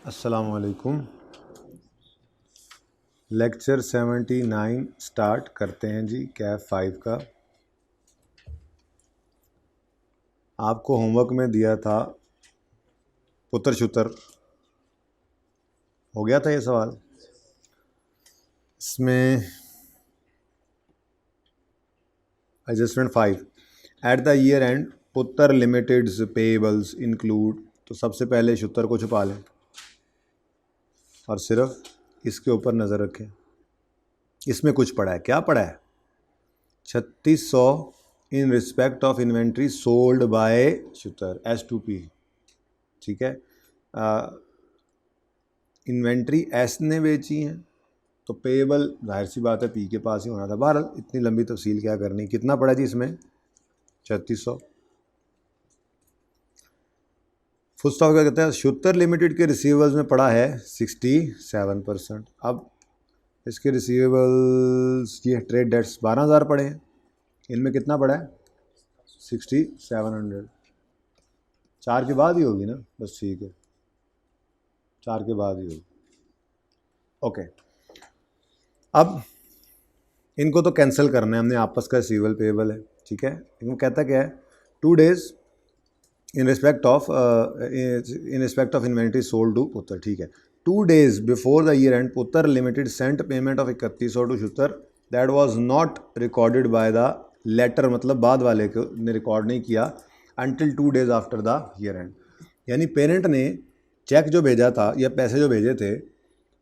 अस्सलाम वालेकुम। Lecture 79 start करते हैं जी, कैफ 5 का। आपको होमवर्क में दिया था पुत्र शुतर, हो गया था ये सवाल। इसमें adjustment 5 at the year end पुत्र लिमिटेड्स पेएबल्स इंक्लूड, तो सबसे पहले शुतर को छुपा लें और सिर्फ इसके ऊपर नज़र रखें। इसमें कुछ पड़ा है, क्या पड़ा है? 3600 in respect of inventory sold by शुतर S2P। ठीक है, इन्वेंट्री एस ने बेची है तो पेएबल जाहिर सी बात है पी के पास ही होना था। बहरहाल इतनी लंबी तफसील क्या करनी। कितना पड़ा जी इसमें? 3600। फुल स्टॉप क्या कहते हैं? शुतर लिमिटेड के रिसीवेबल्स में पड़ा है 67%। अब इसके रिसीवेबल्स, ये ट्रेड डेट्स 12,000 पड़े हैं, इनमें कितना पड़ा है? 6700। 4 के बाद ही होगी ना, बस ठीक है, 4 के बाद ही होगी। ओके, अब इनको तो कैंसिल करना है हमने, आपस का रिसीवेबल पेएबल है। ठीक है, इनको कहता क्या है? 2 days in respect of inventory sold to पुत्र। ठीक है, 2 days before the year end पुत्र limited sent payment of 3100 to शुतर that was not recorded by the latter, मतलब बाद वाले को ने रिकॉर्ड नहीं किया, until 2 days after the year end. यानी पेरेंट ने चेक जो भेजा था या पैसे जो भेजे थे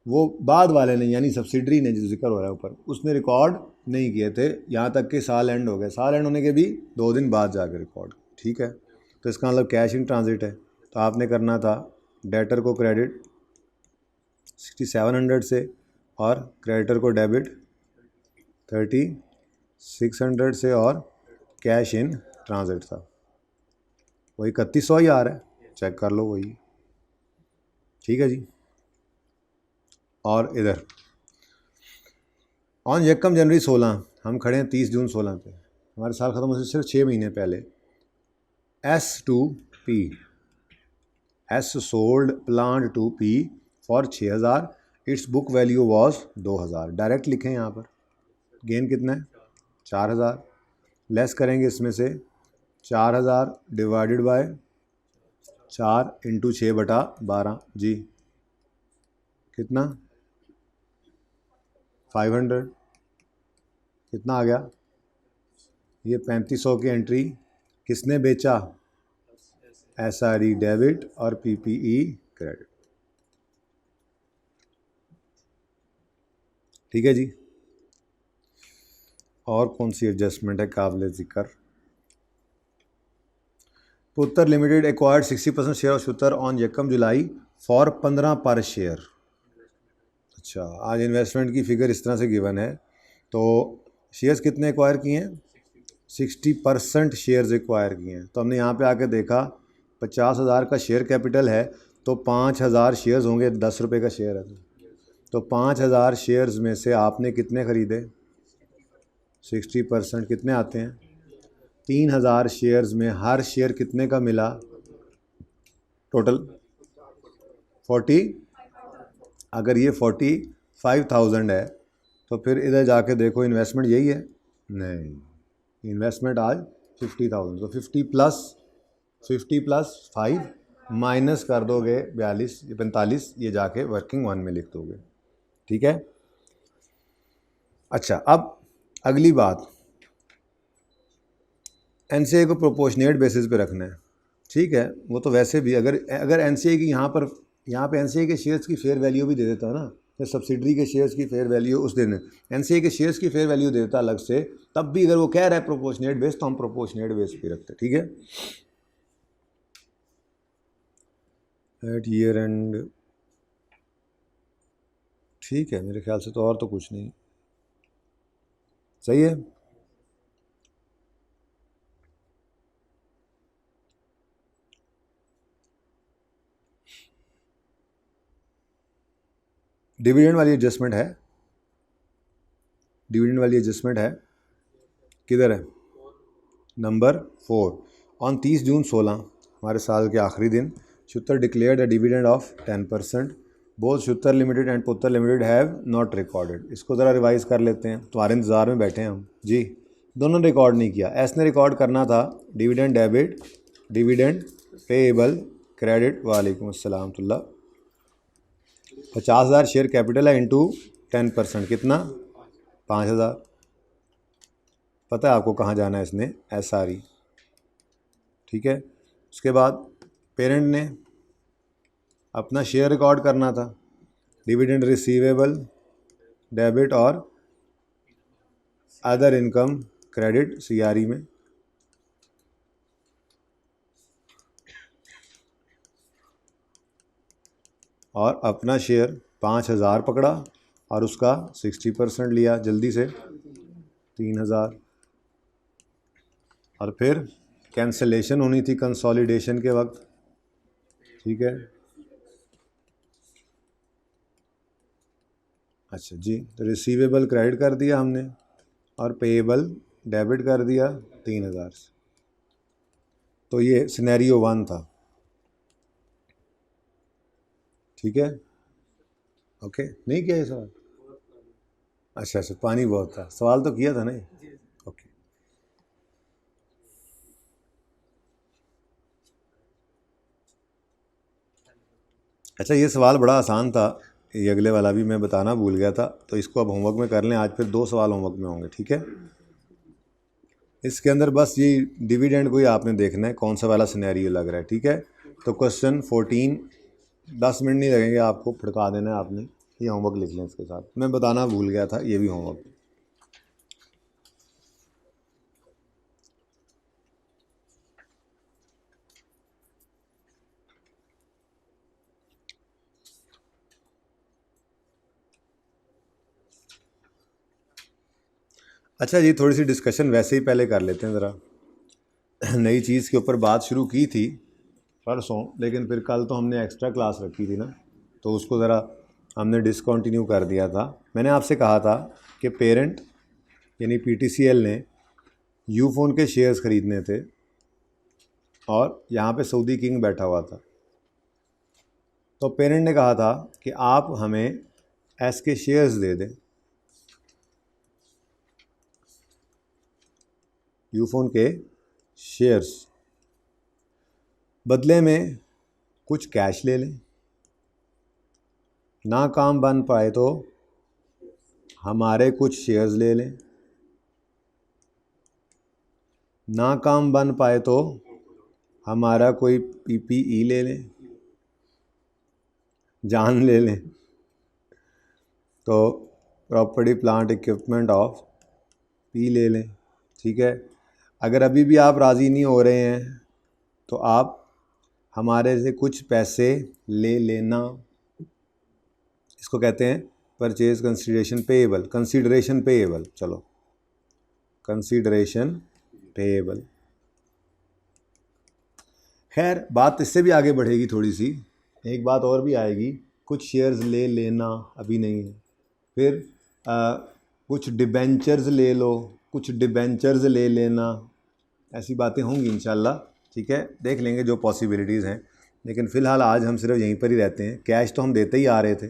वो बाद वाले ने, यानी सब्सिडरी ने, जो जिक्र हो रहा है ऊपर, उसने रिकॉर्ड नहीं किए थे, यहाँ तक कि साल एंड हो गए। साल एंड होने के भी 2 दिन बाद जाकर रिकॉर्ड। ठीक है, तो इसका मतलब कैश इन ट्रांजिट है। तो आपने करना था डेटर को क्रेडिट 6700 से और क्रेडिटर को डेबिट 3600 से, और कैश इन ट्रांजिट था वही 3100 ही आ रहा है, चेक कर लो वही। ठीक है जी, और इधर ऑन यकम जनवरी 16, हम खड़े हैं 30 जून 16 पे, हमारे साल ख़त्म होने से सिर्फ 6 महीने पहले। S2P, S sold plant to P for 6000, its book value was 2000। Direct लिखें यहाँ पर, गेन कितना है? 4000। लेस करेंगे इसमें से 4000 डिवाइडेड बाय 4 इंटू 6/12 जी, कितना? 500। कितना आ गया? ये 3500 की एंट्री किसने बेचा? SRE डेबिट और PPE क्रेडिट। ठीक है जी, और कौन सी एडजस्टमेंट है काबिल जिक्र? पुत्र लिमिटेड एक्वायर्ड 60% शेयर ऑफ शुतर ऑन यकम जुलाई फॉर 15 पर शेयर। अच्छा, आज इन्वेस्टमेंट की फिगर इस तरह से गिवन है, तो शेयर्स कितने एक्वायर किए हैं? 60% शेयर्स एक्वायर किए हैं। तो हमने यहाँ पे आके देखा 50,000 का शेयर कैपिटल है, तो 5000 शेयर्स होंगे, 10 रुपये का शेयर है, तो 5000 शेयर्स में से आपने कितने ख़रीदे? 60% कितने आते हैं? 3000 शेयर्स में हर शेयर कितने का मिला? टोटल 40। अगर ये 45,000 है तो फिर इधर जाके देखो इन्वेस्टमेंट यही है? नहीं, इन्वेस्टमेंट आज 50,000, तो 50 प्लस 5 माइनस कर दोगे 42 45, ये जाके वर्किंग 1 में लिख दोगे। ठीक है, अच्छा, अब अगली बात, NCA को प्रोपोर्शनेट बेसिस पे रखना है। ठीक है, वो तो वैसे भी अगर NCA की यहाँ पे NCA के शेयर्स की फेयर वैल्यू भी दे देता है ना, या सब्सिडरी के शेयर्स की फेयर वैल्यू उस दिन NCA के शेयर्स की फेयर वैल्यू देता अलग से, तब भी अगर वो कह रहा है प्रोपोर्शनेट बेस, तो हम प्रोपोर्शनेट बेस पे रखते हैं। ठीक है, एट ईयर एंड, ठीक है, मेरे ख्याल से तो और तो कुछ नहीं, सही है। डिविडेंड वाली एडजस्टमेंट है, डिविडेंड वाली एडजस्टमेंट है, किधर है? नंबर 4। ऑन 30 जून 16, हमारे साल के आखिरी दिन, Shuttar declared a dividend of 10%. Both Shuttar Limited and Puttar Limited have not recorded. इसको ज़रा रिवाइज़ कर लेते हैं, तुम्हारे इंतज़ार में बैठे हैं हम जी। दोनों ने रिकॉर्ड नहीं किया। एस ने रिकॉर्ड करना था dividend debit, dividend payable, credit. वालेकुम अस्सलाम तुल्ला। 50,000 शेयर कैपिटल है इंटू 10%, कितना? 5,000। पता है आपको कहाँ जाना है इसने? SRE, ठीक है। उसके बाद पेरेंट ने अपना शेयर रिकॉर्ड करना था, डिविडेंड रिसीवेबल, डेबिट और अदर इनकम क्रेडिट CRE में। और अपना शेयर 5,000 पकड़ा और उसका 60% लिया जल्दी से, 3,000। और फिर कैंसलेशन होनी थी कंसोलिडेशन के वक्त, ठीक है। अच्छा जी, तो रिसीवेबल क्रेडिट कर दिया हमने और पेएबल डेबिट कर दिया 3,000 से। तो ये सिनेरियो 1 था, ठीक है। ओके, नहीं किया ये सवाल? अच्छा, पानी बहुत था, सवाल तो किया था नहीं। ओके, अच्छा ये सवाल बड़ा आसान था, ये अगले वाला भी मैं बताना भूल गया था, तो इसको अब होमवर्क में कर लें। आज फिर 2 सवाल होमवर्क में होंगे, ठीक है। इसके अंदर बस ये डिविडेंड को ही आपने देखना है कौन सा वाला सिनेरियो लग रहा है, ठीक है। तो क्वेश्चन 14, 10 मिनट नहीं लगेंगे आपको, फटका देना है आपने। ये होमवर्क लिख लें इसके साथ, मैं बताना भूल गया था, ये भी होमवर्क। अच्छा जी, थोड़ी सी डिस्कशन वैसे ही पहले कर लेते हैं ज़रा। नई चीज़ के ऊपर बात शुरू की थी परसों, लेकिन फिर कल तो हमने एक्स्ट्रा क्लास रखी थी ना, तो उसको ज़रा हमने डिसकंटिन्यू कर दिया था। मैंने आपसे कहा था कि पेरेंट यानी PTCL ने यूफोन के शेयर्स ख़रीदने थे और यहाँ पे सऊदी किंग बैठा हुआ था। तो पेरेंट ने कहा था कि आप हमें एस के शेयर्स दे दें, यूफोन के शेयर्स, बदले में कुछ कैश ले लें। ना काम बन पाए तो हमारे कुछ शेयर्स ले लें, ना काम बन पाए तो हमारा कोई PPE ले लें, जान ले लें। तो property plant equipment of P ले लें, ठीक है। अगर अभी भी आप राज़ी नहीं हो रहे हैं तो आप हमारे से कुछ पैसे ले लेना। इसको कहते हैं purchase consideration payable, consideration payable. चलो, कंसीडरेशन पेएबल। खैर, बात इससे भी आगे बढ़ेगी थोड़ी सी, एक बात और भी आएगी, कुछ शेयर्स ले लेना अभी नहीं है। फिर कुछ डिबेंचर्स ले लो, कुछ डिबेंचर्स ले लेना, ऐसी बातें होंगी इंशाल्लाह, ठीक है। देख लेंगे जो पॉसिबिलिटीज़ हैं, लेकिन फ़िलहाल आज हम सिर्फ यहीं पर ही रहते हैं। कैश तो हम देते ही आ रहे थे,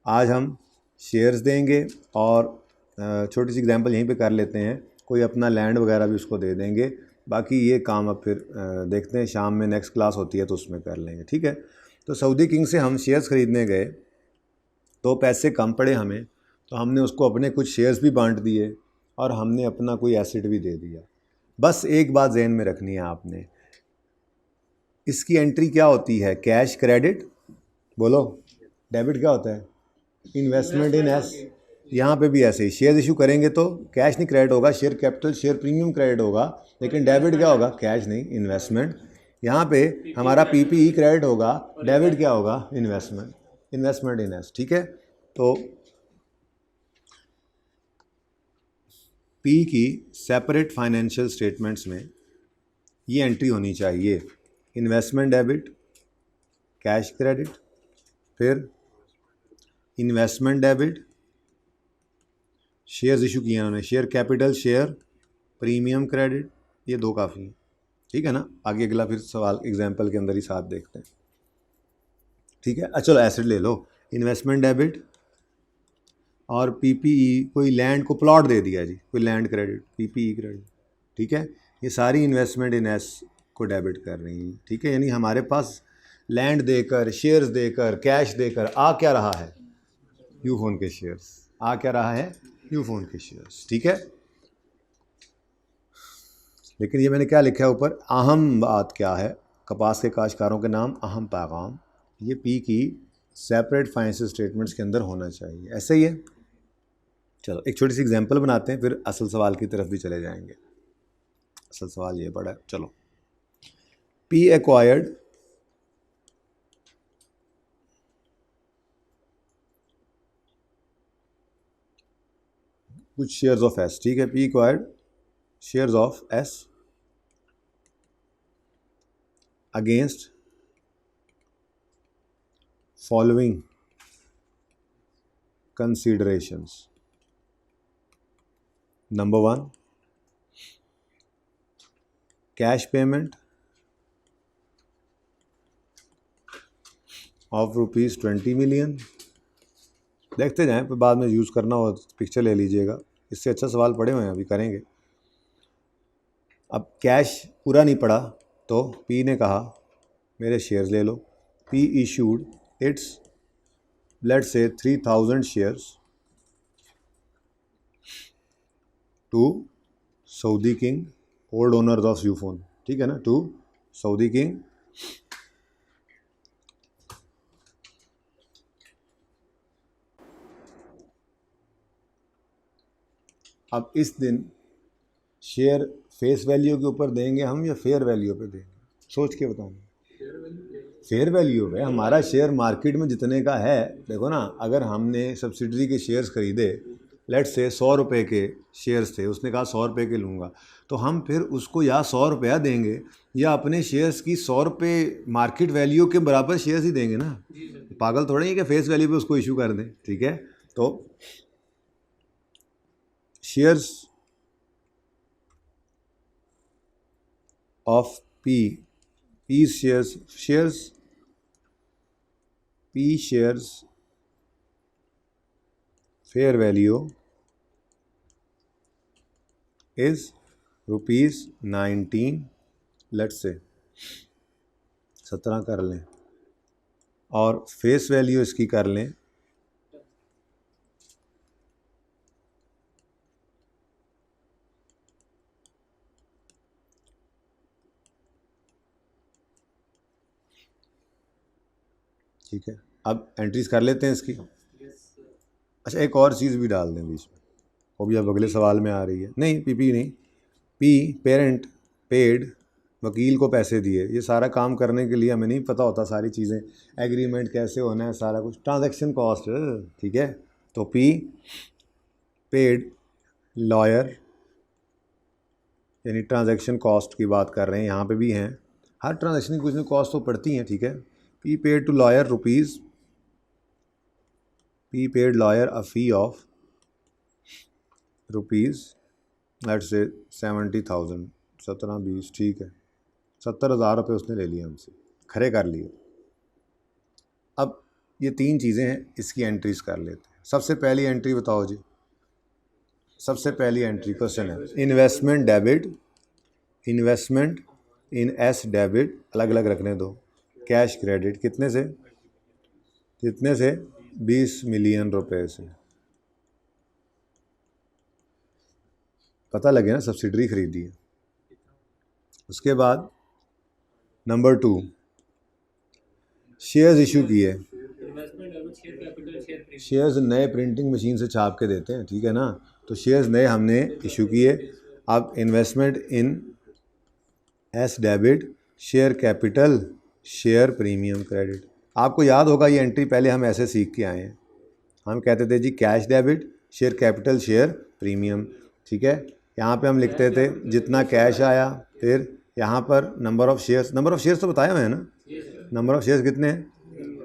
आज हम शेयर्स देंगे और छोटी सी एग्जांपल यहीं पे कर लेते हैं, कोई अपना लैंड वगैरह भी उसको दे देंगे। बाकी ये काम अब फिर देखते हैं, शाम में नेक्स्ट क्लास होती है तो उसमें कर लेंगे, ठीक है। तो सऊदी किंग से हम शेयर्स ख़रीदने गए तो पैसे कम पड़े हमें, तो हमने उसको अपने कुछ शेयर्स भी बांट दिए और हमने अपना कोई एसेट भी दे दिया। बस एक बात जहन में रखनी है आपने, इसकी एंट्री क्या होती है? कैश क्रेडिट, बोलो। डेबिट क्या होता है? Investment in S. यहाँ पे भी ऐसे ही शेयर इशू करेंगे तो कैश नहीं क्रेडिट होगा, share capital, share premium credit होगा, लेकिन डेबिट क्या होगा? कैश नहीं, इन्वेस्टमेंट। यहाँ पे हमारा PPE क्रेडिट होगा, डेबिट क्या होगा? इन्वेस्टमेंट, इन्वेस्टमेंट इन एस, ठीक है। तो P की सेपरेट फाइनेंशियल स्टेटमेंट्स में ये एंट्री होनी चाहिए, इन्वेस्टमेंट डेबिट, कैश क्रेडिट, फिर इन्वेस्टमेंट डेबिट, शेयर्स इशू किए उन्होंने, share capital, share premium credit, ये 2 काफ़ी हैं, ठीक है ना। आगे अगला फिर सवाल एग्जाम्पल के अंदर ही साथ देखते हैं, ठीक है। चलो एसेट ले लो, इन्वेस्टमेंट डेबिट और पीपीई, कोई लैंड को प्लॉट दे दिया जी, कोई लैंड क्रेडिट, पीपीई क्रेडिट, ठीक है। ये सारी इन्वेस्टमेंट इन एस को डेबिट कर रही हैं, ठीक है। यानी हमारे पास लैंड देकर, शेयर्स देकर, कैश देकर आ क्या रहा है, यूफोन के शेयर्स, आ क्या रहा है, यूफोन के शेयर्स, ठीक है। लेकिन ये मैंने क्या लिखा है ऊपर, अहम बात क्या है, कपास के काश्तकारों के नाम अहम पैगाम, ये पी की सेपरेट फाइनेंशियल स्टेटमेंट्स के अंदर होना चाहिए, ऐसे ही है। चलो एक छोटी सी एग्जांपल बनाते हैं, फिर असल सवाल की तरफ भी चले जाएंगे। असल सवाल ये बड़ा है, चलो। पी एक्वायर्ड कुछ शेयर्स ऑफ एस, ठीक है। P acquired shares of S against following considerations. Number 1, cash payment of rupees 20 million। देखते जाएं, फिर बाद में यूज़ करना हो पिक्चर ले लीजिएगा, इससे अच्छा सवाल पड़े हुए हैं, अभी करेंगे। अब कैश पूरा नहीं पड़ा तो पी ने कहा मेरे शेयर्स ले लो। P issued its let's say 3000 shares to Saudi king old owners of Ufone, ठीक है ना, टू सऊदी किंग अब इस दिन शेयर फेस वैल्यू के ऊपर देंगे हम या फेयर वैल्यू पे देंगे, सोच के बताऊँ। फेयर वैल्यू पे, हमारा शेयर मार्केट में जितने का है, देखो ना, अगर हमने सब्सिडरी के शेयर्स खरीदे, लेट्स से 100 रुपये के शेयर्स थे, उसने कहा 100 रुपये के लूँगा, तो हम फिर उसको या 100 रुपया देंगे या अपने शेयर्स की 100 रुपये मार्केट वैल्यू के बराबर शेयर्स ही देंगे ना। पागल थोड़ा ही कि फेस वैल्यू पे उसको इशू कर दें, ठीक है। तो shares of P, P shares P shares fair value is rupees 19, let's say 17 कर लें, और फेस वैल्यू इसकी कर लें ठीक है। अब एंट्रीज कर लेते हैं इसकी। अच्छा एक और चीज़ भी डाल दें बीच में, वो भी अब अगले सवाल में आ रही है। नहीं पीपी नहीं, पी पेरेंट पेड वकील को पैसे दिए, ये सारा काम करने के लिए हमें नहीं पता होता सारी चीज़ें, एग्रीमेंट कैसे होना है, सारा कुछ ट्रांजैक्शन कॉस्ट, ठीक है। तो पी पेड लॉयर, यानी ट्रांजैक्शन कॉस्ट की बात कर रहे हैं, यहाँ पे भी हैं, हर ट्रांजैक्शन की कुछ ना कॉस्ट तो पड़ती हैं, ठीक है। P paid to lawyer rupees, P paid lawyer a fee of rupees let's say 70,000, 17-20, ठीक है, 70,000 रुपये उसने ले लिए हमसे, खरे कर लिए। अब ये तीन चीज़ें हैं, इसकी एंट्रीज कर लेते हैं। सबसे पहली एंट्री बताओ जी, सबसे पहली एंट्री क्वेश्चन है investment debit, investment in S debit अलग अलग रखने दो, कैश क्रेडिट कितने से, 20 मिलियन रुपए से, पता लगे ना, सब्सिडरी खरीदी है। उसके बाद नंबर 2 शेयर्स इशू किए, शेयर्स नए प्रिंटिंग मशीन से छाप के देते हैं, ठीक है ना, तो शेयर्स नए हमने इशू किए। अब investment in S debit share capital share premium credit, आपको याद होगा ये एंट्री पहले हम ऐसे सीख के आए हैं, हम कहते थे जी cash debit share capital share premium, ठीक है। यहाँ पे हम लिखते थे जितना कैश आया, फिर यहाँ पर नंबर ऑफ़ शेयर्स तो बताया है ना, नंबर ऑफ़ शेयर्स कितने हैं,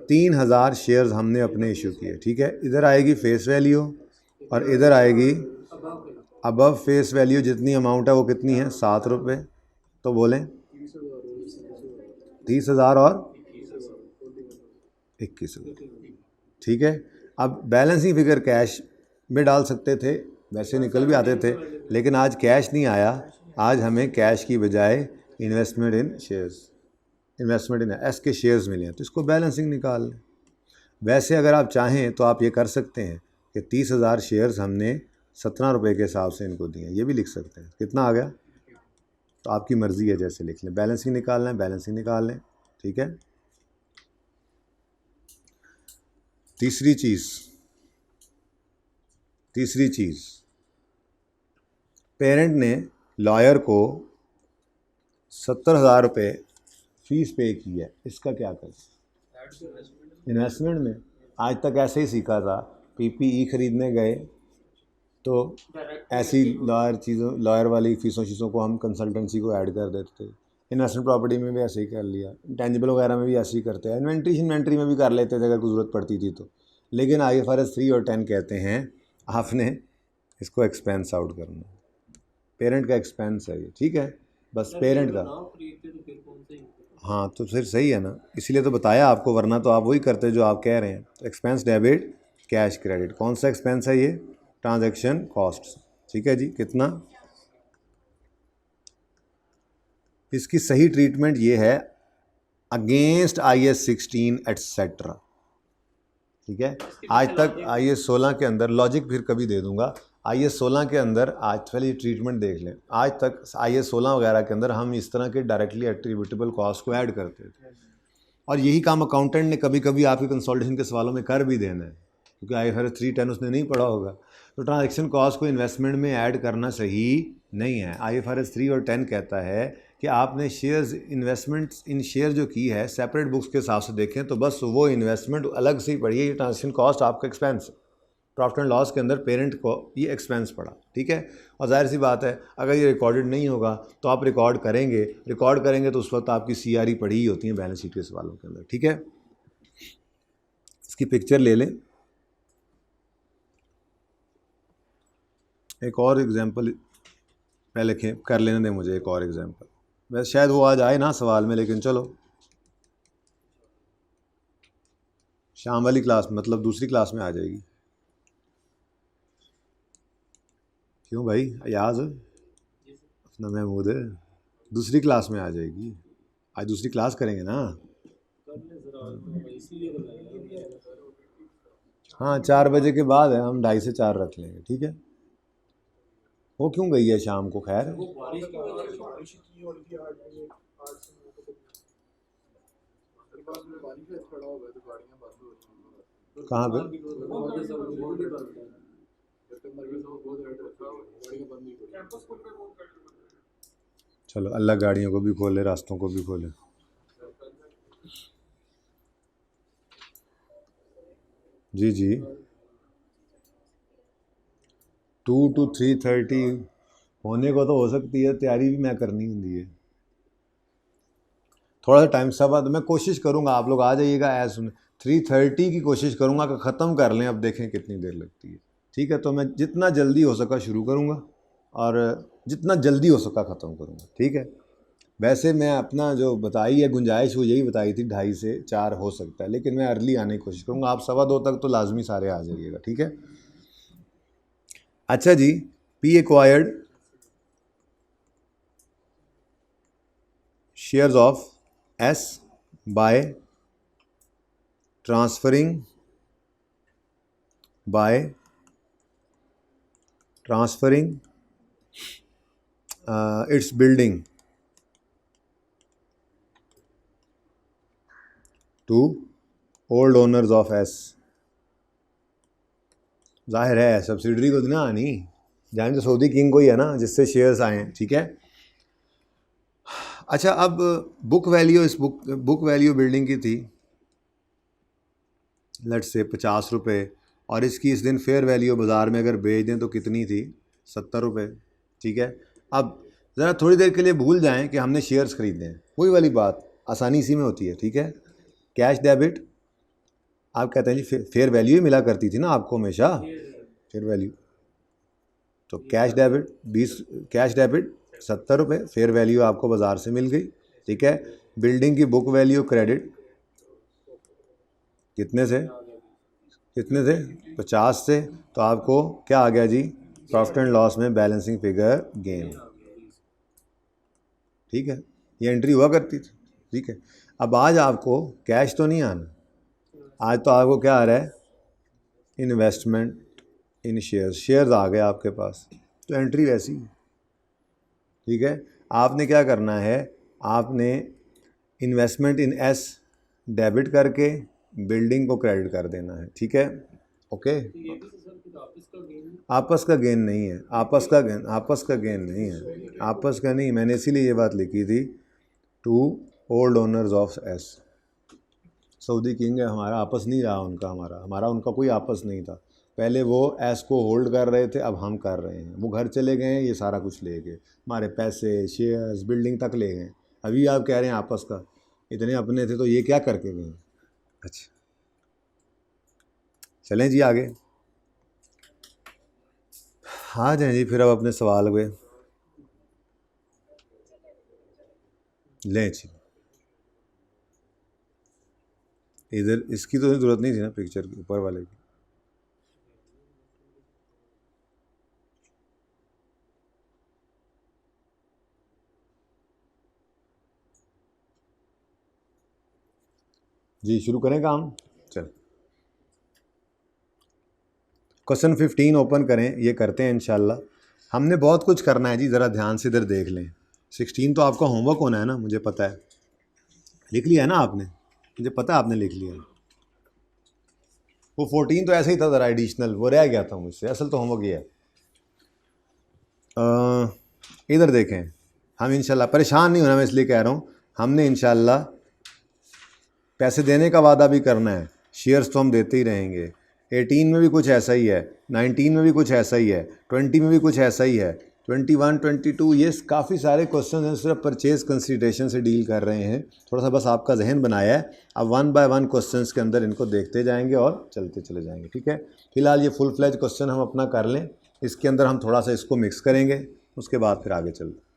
3000 शेयर्स हमने अपने इशू किए, ठीक है। इधर आएगी फेस वैल्यू और इधर आएगी अबव फेस वैल्यू, जितनी अमाउंट है वो कितनी है, 7 रुपये, तो बोलें 30,000 और 21,000, ठीक है। अब बैलेंसिंग फिगर कैश में डाल सकते थे, वैसे निकल भी आते थे, लेकिन आज कैश नहीं आया, आज हमें कैश की बजाय investment in shares, investment in S के शेयर्स मिले हैं, तो इसको बैलेंसिंग निकाल लें। वैसे अगर आप चाहें तो आप ये कर सकते हैं कि 30,000 शेयर्स हमने 17 रुपये के हिसाब से इनको दिए, ये भी लिख सकते हैं। कितना आ गया? तो आपकी मर्ज़ी है, जैसे लिख लें। बैलेंसिंग निकालना है, बैलेंसिंग निकाल लें, ठीक है। तीसरी चीज़, पेरेंट ने लॉयर को 70,000 रुपये फीस पे की है, इसका क्या करें? इन्वेस्टमेंट में आज तक ऐसे ही सीखा था, पीपीई खरीदने गए तो ऐसी लॉयर वाली फीसों को हम कंसल्टेंसी को ऐड कर देते थे। इन्वेस्टमेंट प्रॉपर्टी में भी ऐसे ही कर लिया, इंटेंजिबल वगैरह में भी ऐसे ही करते हैं, इन्वेंट्री में भी कर लेते थे अगर कोई ज़रूरत पड़ती थी तो। लेकिन IFRS 3 और 10 कहते हैं आपने इसको एक्सपेंस आउट करना, पेरेंट का एक्सपेंस है ये, ठीक है, बस पेरेंट का। हाँ तो फिर सही है ना, इसीलिए तो बताया आपको, वरना तो आप वही करते जो आप कह रहे हैं। एक्सपेंस डेबिट कैश क्रेडिट, कौन सा एक्सपेंस है ये? ट्रांजैक्शन कॉस्ट, ठीक है जी। कितना? इसकी सही ट्रीटमेंट ये है अगेंस्ट IAS 16 एटसेट्रा, ठीक है। आज तक IAS 16 के अंदर, लॉजिक फिर कभी दे दूंगा, IAS 16 के अंदर आज पहले ट्रीटमेंट देख लें। आज तक IAS 16 वगैरह के अंदर हम इस तरह के डायरेक्टली एट्रीब्यूटेबल कॉस्ट को ऐड करते थे, और यही काम अकाउंटेंट ने कभी कभी आपके कंसल्टेशन के सवालों में कर भी देना है, क्योंकि IFRS 3, 10 उसने नहीं पढ़ा होगा। तो ट्रांजैक्शन कॉस्ट को इन्वेस्टमेंट में ऐड करना सही नहीं है। IFRS 3 और 10 कहता है कि आपने शेयर्स, इन्वेस्टमेंट इन शेयर जो की है सेपरेट बुक्स के हिसाब से देखें तो बस वो इन्वेस्टमेंट अलग से ही पढ़िए, ये ट्रांजैक्शन कॉस्ट आपका एक्सपेंस है। प्रॉफिट एंड लॉस के अंदर पेरेंट को ये एक्सपेंस पड़ा, ठीक है। और जाहिर सी बात है अगर ये रिकॉर्डेड नहीं होगा तो आप रिकॉर्ड करेंगे तो उस वक्त आपकी CRE पड़ी ही होती है बैलेंस शीट के सवालों के अंदर, ठीक है। इसकी पिक्चर ले लें। एक और एग्जांपल पहले कर लेने दें मुझे, एक और एग्जांपल, वैसे शायद वो आज आए ना सवाल में, लेकिन चलो शाम वाली क्लास, मतलब दूसरी क्लास में आ जाएगी। क्यों भाई, अयाज अपना महमूद है, दूसरी क्लास में आ जाएगी। आज दूसरी क्लास करेंगे ना। हाँ 4 बजे के बाद है, हम 2:30 से 4 रख लेंगे, ठीक है। वो क्यों गई है शाम को? खैर कहाँ पे? चलो अल्लाह गाड़ियों को भी खोले, रास्तों को भी खोले। जी जी, 2 to 3:30 होने को तो हो सकती है, तैयारी भी मैं करनी होती है। थोड़ा सा टाइम सब बाद मैं कोशिश करूँगा, आप लोग आ जाइएगा एज सुन 3:30 की कोशिश करूँगा कि ख़त्म कर लें। अब देखें कितनी देर लगती है, ठीक है। तो मैं जितना जल्दी हो सका शुरू करूँगा और जितना जल्दी हो सका ख़त्म करूँगा, ठीक है। वैसे मैं अपना जो बताई है गुंजाइश वो यही बताई थी, 2:30 से 4 हो सकता है, लेकिन मैं अर्ली आने की कोशिश करूँगा। आप 2:15 तक तो लाजमी सारे आ जाइएगा, ठीक है। अच्छा जी, P acquired shares of S by transferring its building to old owners of S। जाहिर है सब्सिडरी को ना आनी, जान तो सऊदी किंग को ही है ना जिससे शेयर्स आए हैं, ठीक है। अच्छा, अब बुक वैल्यू, इस बुक वैल्यू बिल्डिंग की थी लेट से 50 रुपये, और इसकी इस दिन फेयर वैल्यू बाज़ार में अगर बेच दें तो कितनी थी? 70 रुपये, ठीक है। अब ज़रा थोड़ी देर के लिए भूल जाएं कि हमने शेयर्स खरीदे हैं, वही वाली बात आसानी सी में होती है, ठीक है। कैश डेबिट, आप कहते हैं जी फेयर वैल्यू ही मिला करती थी ना आपको हमेशा, फेयर वैल्यू, तो कैश डेबिट 70 रुपये, फेयर वैल्यू आपको बाज़ार से मिल गई, ठीक है। बिल्डिंग की बुक वैल्यू क्रेडिट कितने से 50 से, तो आपको क्या आ गया जी, प्रॉफिट एंड लॉस में बैलेंसिंग फिगर गेन। ठीक है, ये एंट्री हुआ करती थी। ठीक है, अब आज आपको कैश तो नहीं आना, आज तो आपको क्या आ रहा है, इन्वेस्टमेंट इन शेयर्स आ गए आपके पास, तो एंट्री वैसी। ठीक है, आपने क्या करना है, आपने इन्वेस्टमेंट इन एस डेबिट करके बिल्डिंग को क्रेडिट कर देना है। ठीक है, ओके। आपस का गेन नहीं है, आपस का गेन नहीं है, आपस का नहीं। मैंने इसीलिए ये बात लिखी थी, to old owners of S. Saudi king है हमारा, आपस नहीं रहा उनका, हमारा उनका कोई आपस नहीं था। पहले वो एस को होल्ड कर रहे थे, अब हम कर रहे हैं। वो घर चले गए हैं, ये सारा कुछ ले गए, हमारे पैसे, शेयर्स, बिल्डिंग तक ले गए। अभी आप कह रहे हैं आपस का, इतने अपने थे तो ये क्या करके गए। अच्छा, चलें जी आगे, आ जाएं जी फिर अब अपने सवाल पे। लें जी, इधर इसकी तो ज़रूरत नहीं थी ना, पिक्चर के ऊपर वाले की। जी शुरू करें काम, चल। क्वेश्चन 15 ओपन करें, ये करते हैं इंशाल्लाह। हमने बहुत कुछ करना है जी, ज़रा ध्यान से इधर देख लें। 16 तो आपका होमवर्क होना है ना, मुझे पता है, लिख लिया है ना आपने, मुझे पता है आपने लिख लिया। वो 14 तो ऐसे ही था ज़रा एडिशनल, वो रह गया था मुझसे, असल तो होमवर्क ये है। इधर देखें, हम इंशाल्लाह, परेशान नहीं होना मैं इसलिए कह रहा हूँ, हमने इंशाल्लाह पैसे देने का वादा भी करना है, शेयर्स तो हम देते ही रहेंगे। 18 में भी कुछ ऐसा ही है, 19 में भी कुछ ऐसा ही है, 20 में भी कुछ ऐसा ही है, 21, 22, ये काफ़ी सारे क्वेश्चन हैं, सिर्फ परचेज कंसिडरेशन से डील कर रहे हैं। थोड़ा सा बस आपका जहन बनाया है, अब 1 बाय 1 क्वेश्चंस के अंदर इनको देखते जाएंगे और चलते चले जाएंगे। ठीक है, फिलहाल ये फुल फ्लैज क्वेश्चन हम अपना कर लें, इसके अंदर हम थोड़ा सा इसको मिक्स करेंगे, उसके बाद फिर आगे चलते।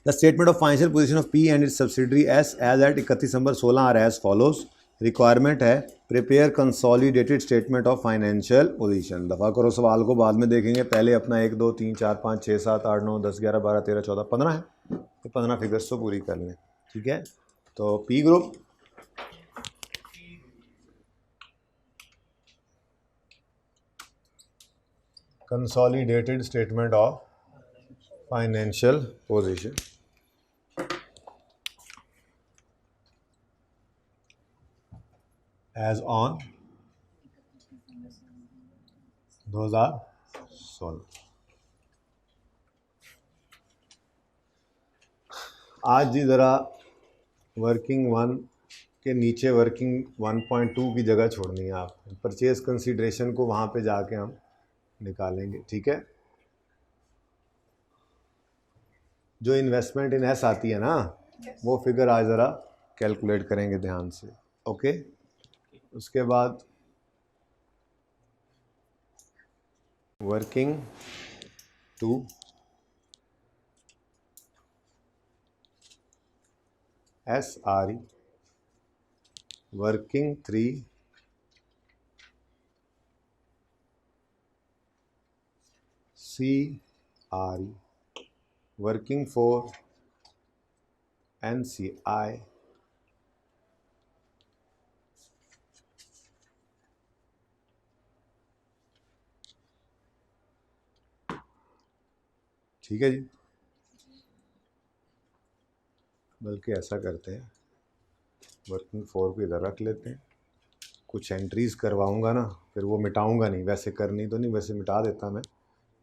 The statement of financial position of P and its subsidiary S as at 31 दिसंबर 16 आर एज फॉलोज। रिक्वायरमेंट है prepare consolidated statement of financial position. दफ़ा करो सवाल को, बाद में देखेंगे, पहले अपना 1 2 3 4 5 6 7 8 9 10 11 12 13 14 15 है, तो 15 फिगर्स तो पूरी कर लें। ठीक है, तो P group consolidated statement of financial position as on 2016। आज जी ज़रा वर्किंग 1 के नीचे वर्किंग 1.2 की जगह छोड़नी है आप, परचेज कंसीडरेशन को वहाँ पे जाके हम निकालेंगे। ठीक है, जो इन्वेस्टमेंट इन एस आती है ना, वो फिगर आज ज़रा कैलकुलेट करेंगे ध्यान से। ओके, उसके बाद working 2 S R E, working 3 C R E, working 4 N C I, ठीक है जी। बल्कि ऐसा करते हैं, वर्किंग 4 को इधर रख लेते हैं, कुछ एंट्रीज़ करवाऊंगा ना, फिर वो मिटाऊंगा नहीं, वैसे करनी तो नहीं, वैसे मिटा देता मैं,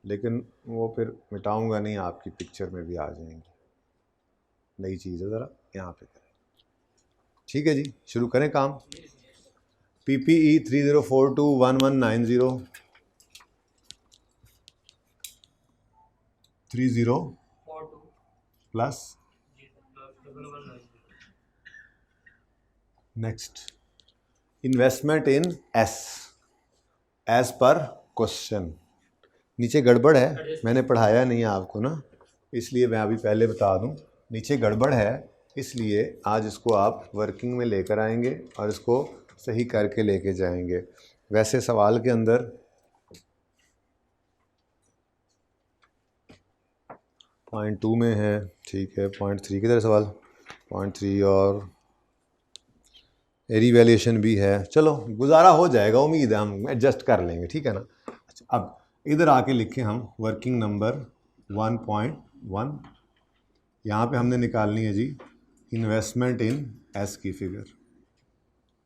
लेकिन वो फिर मिटाऊंगा नहीं, आपकी पिक्चर में भी आ जाएंगी। नई चीज़ है, ज़रा यहाँ पे करें। ठीक है जी, शुरू करें काम। PPE 30421190 30 plus next investment in S as per question. नीचे गड़बड़ है, मैंने पढ़ाया नहीं है आपको ना, इसलिए मैं अभी पहले बता दूं, नीचे गड़बड़ है। इसलिए आज इसको आप वर्किंग में लेकर आएंगे और इसको सही करके लेके जाएंगे। वैसे सवाल के अंदर पॉइंट 2 में है, ठीक है। पॉइंट 3 की तरह सवाल, पॉइंट 3 और रिवैल्यूएशन भी है। चलो गुजारा हो जाएगा, उम्मीद है हम एडजस्ट कर लेंगे, ठीक है ना। अच्छा, अब इधर आके लिखें हम वर्किंग नंबर 1.1। यहाँ पे हमने निकालनी है जी इन्वेस्टमेंट इन एस की फिगर।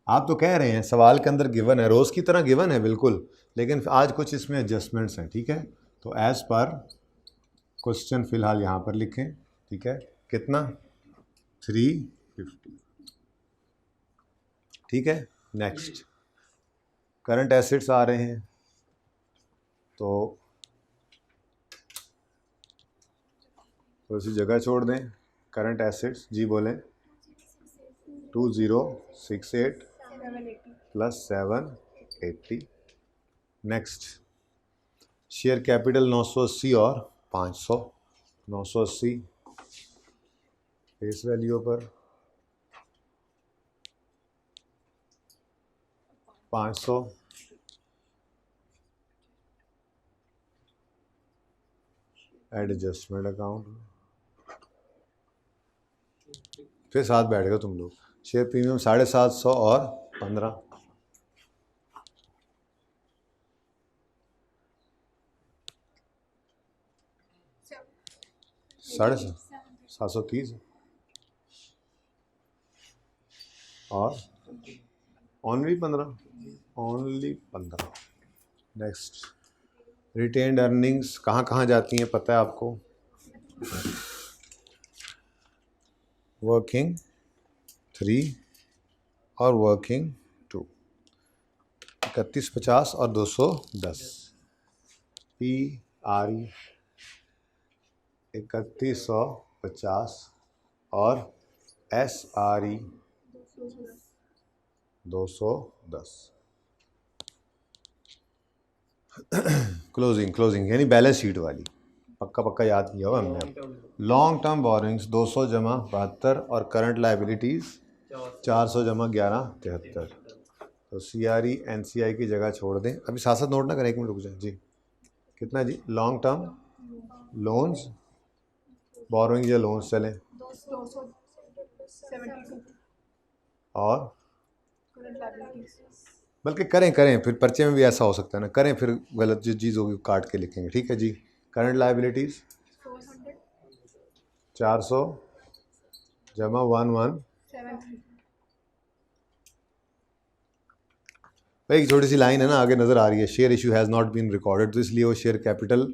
आप तो कह रहे हैं सवाल के अंदर गिवन है, रोज़ की तरह गिवन है बिल्कुल, लेकिन आज कुछ इसमें एडजस्टमेंट्स हैं, ठीक है। तो एज पर क्वेश्चन फ़िलहाल यहाँ पर लिखें, ठीक है। कितना 350, ठीक है। नेक्स्ट करंट एसेट्स आ रहे हैं, तो थोड़ी सी जगह छोड़ दें। करंट एसेट्स जी बोलें 2068 प्लस 780। नेक्स्ट शेयर कैपिटल 980 और 500। 980 फेस वैल्यू पर, 500 एडजस्टमेंट अकाउंट। फिर साथ बैठेगा तुम लोग। शेयर प्रीमियम 750 और 15। साढ़े 730 और only 15, only 15। Next retained earnings कहाँ कहाँ जाती हैं पता है आपको। वर्किंग 3 और वर्किंग 2, 3150 और 210। PRE 3150 और SRE 210। क्लोजिंग यानी बैलेंस शीट वाली, पक्का याद किया हुआ हमने। लॉन्ग टर्म बोरिंग्स 200 जमा 72 और करंट लाइबिलिटीज़ 400 जमा 1173। तो CRE NCI की जगह छोड़ दें। अभी साथ साथ नोट ना करें, 1 मिनट रुक जाए जी। कितना जी लॉन्ग टर्म लोन्स, बोरिंग या लोन्स चलें, और बल्कि करें फिर पर्चे में भी ऐसा हो सकता है ना, करें फिर गलत जो चीज़ होगी काट के लिखेंगे, ठीक है जी। करंट लाइबिलिटीज़ 400 जमा 1173। भाई एक छोटी सी लाइन है ना आगे नज़र आ रही है, share issue has not been recorded, तो इसलिए वो शेयर कैपिटल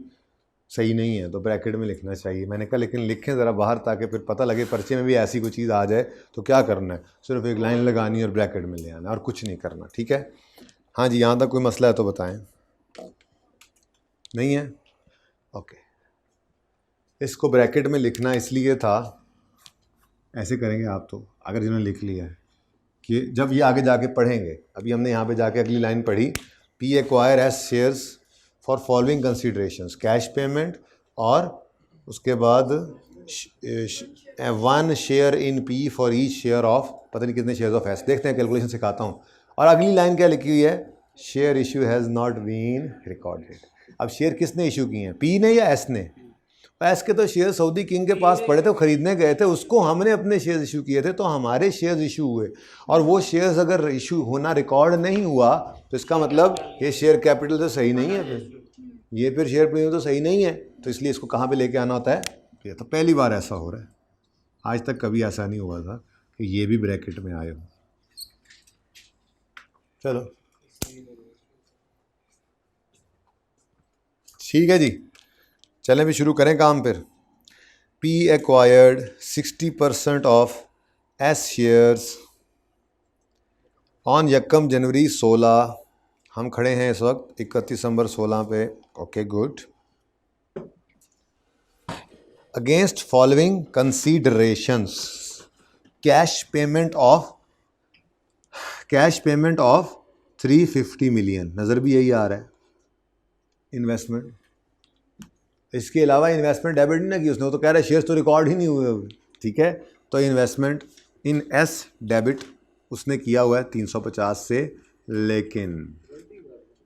सही नहीं है, तो ब्रैकेट में लिखना चाहिए। मैंने कहा लेकिन लिखें ज़रा बाहर, ताकि फिर पता लगे पर्चे में भी ऐसी कोई चीज़ आ जाए तो क्या करना है, सिर्फ एक लाइन लगानी और ब्रैकेट में ले आना और कुछ नहीं करना, ठीक है। हाँ जी, यहाँ तक कोई मसला है तो बताएं। नहीं है, ओके। इसको ब्रैकेट में लिखना इसलिए था, ऐसे करेंगे आप तो अगर जिन्होंने लिख लिया है कि जब ये आगे जाके पढ़ेंगे, अभी हमने यहाँ पे जाके अगली लाइन पढ़ी, P acquire S shares for following considerations, cash payment और उसके बाद 1 share in P for each share of, पता नहीं कितने शेयर ऑफ एस, देखते हैं कैलकुलेशन सिखाता हूँ। और अगली लाइन क्या लिखी हुई है, share issue has not been recorded. अब शेयर किसने इशू किए हैं, P ने या S ने। एस के तो शेयर सऊदी किंग के पास पड़े थे, खरीदने गए थे, उसको हमने अपने शेयर्स इशू किए थे, तो हमारे शेयर्स इशू हुए। और वो शेयर्स अगर इशू होना रिकॉर्ड नहीं हुआ तो इसका मतलब ये शेयर कैपिटल तो सही नहीं है, फिर ये फिर शेयर प्रीमियम तो सही नहीं है, तो इसलिए इसको कहाँ पे लेके आना होता है। ये तो पहली बार ऐसा हो रहा है, आज तक कभी ऐसा नहीं हुआ था कि ये भी ब्रैकेट में आए हो। चलो ठीक है जी, चलें भी शुरू करें काम। फिर P acquired 60% of S shares on 1 जनवरी 16, हम खड़े हैं इस वक्त 31 दिसंबर 16 पे, okay good. Against following considerations, cash payment of 350 million, नज़र भी यही आ रहा है। इन्वेस्टमेंट, इसके अलावा इन्वेस्टमेंट डेबिट नहीं ना की उसने, वो तो कह रहा है शेयर्स तो रिकॉर्ड ही नहीं हुए, ठीक है। तो इन्वेस्टमेंट इन एस डेबिट उसने किया हुआ है 350 से, लेकिन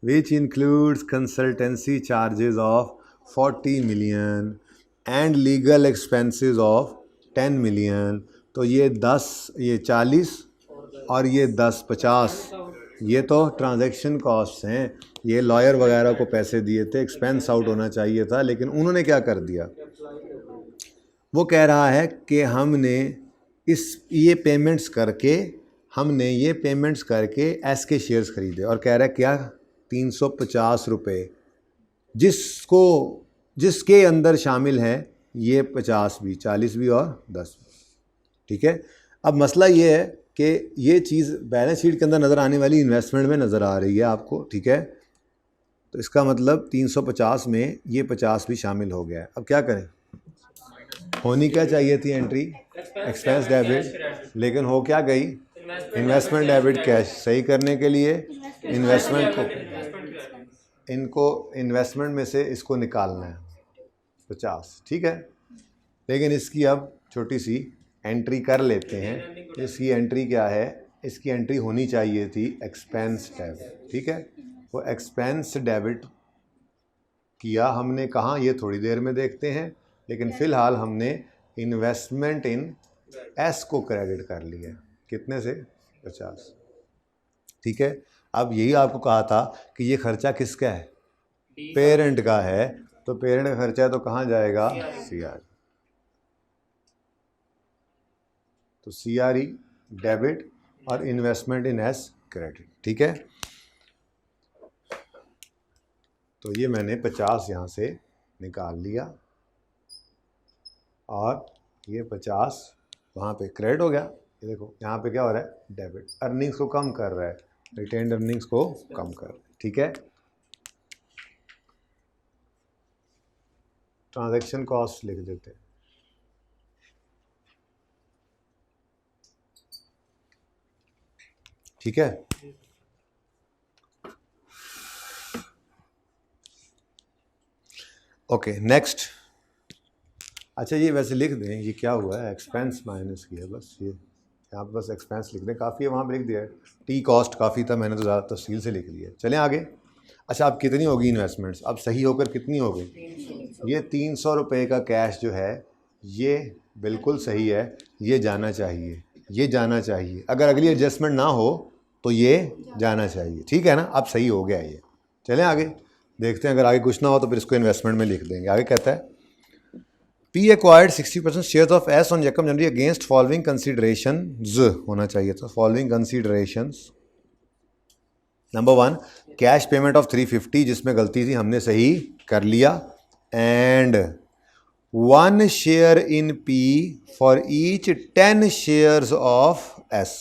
which includes consultancy charges of 40 million and legal expenses of 10 million. तो ये 10, ये 40 और ये 10, 50, ये तो ट्रांजैक्शन कॉस्ट हैं, ये लॉयर वगैरह को पैसे दिए थे, एक्सपेंस आउट होना चाहिए था, लेकिन उन्होंने क्या कर दिया, वो कह रहा है कि हमने ये पेमेंट्स करके एस के शेयर्स खरीदे, और कह रहा है क्या 350 रुपये, जिसके अंदर शामिल है ये 50 भी, 40 भी और 10 भी। ठीक है, अब मसला ये है कि ये चीज़ बैलेंस शीट के अंदर नज़र आने वाली इन्वेस्टमेंट में नज़र आ रही है आपको। ठीक है, तो इसका मतलब 350 में ये 50 भी शामिल हो गया है। अब क्या करें, होनी क्या चाहिए थी एंट्री, एक्सपेंस डेबिट, लेकिन हो क्या गई, इन्वेस्टमेंट डेबिट कैश। सही करने के लिए इन्वेस्टमेंट में से इसको निकालना है 50। ठीक है, लेकिन इसकी अब छोटी सी एंट्री कर लेते हैं। इसकी एंट्री क्या है, इसकी एंट्री होनी चाहिए थी एक्सपेंस डेबिट। ठीक है, वो एक्सपेंस डेबिट किया हमने कहाँ, ये थोड़ी देर में देखते हैं, लेकिन फ़िलहाल हमने इन्वेस्टमेंट इन एस को क्रेडिट कर लिया। कितने से, 50। ठीक है, अब यही आपको कहा था कि ये खर्चा किसका है, पेरेंट का है, तो पेरेंट का खर्चा है तो कहाँ जाएगा, CRE। तो CRE डेबिट और इन्वेस्टमेंट इन एस क्रेडिट। ठीक है, तो ये मैंने 50 यहाँ से निकाल लिया और ये 50 वहाँ पे क्रेडिट हो गया। ये देखो यहाँ पे क्या हो रहा है, डेबिट, अर्निंग्स को कम कर रहा है, रिटेन्ड अर्निंग्स को कम कर रहा है। ठीक है, ट्रांजैक्शन कॉस्ट लिख देते हैं। ठीक है, ओके नेक्स्ट। अच्छा ये वैसे लिख दें, ये क्या हुआ है, एक्सपेंस माइनस किया, बस ये यहाँ पर बस एक्सपेंस लिख दें, काफ़ी है, वहाँ पर लिख दिया है। टी कॉस्ट काफ़ी था, मैंने तो ज़्यादा तफसील से लिख लिया। चलें आगे। अच्छा अब कितनी होगी इन्वेस्टमेंट्स, अब सही होकर कितनी हो गई, ये 300 रुपये का कैश जो है ये बिल्कुल सही है, ये जाना चाहिए, ये जाना चाहिए। अगर अगली एडजस्टमेंट ना हो तो ये जाना चाहिए। ठीक है ना, अब सही हो गया ये। चलें आगे देखते हैं, अगर आगे कुछ ना हो तो फिर इसको इन्वेस्टमेंट में लिख देंगे। आगे कहता है P acquired 60% shares of S on Jacob January against following considerations, होना चाहिए था following considerations। Number 1 cash payment of 350, जिसमें गलती थी हमने सही कर लिया, and 1 share in P for each 10 shares of S।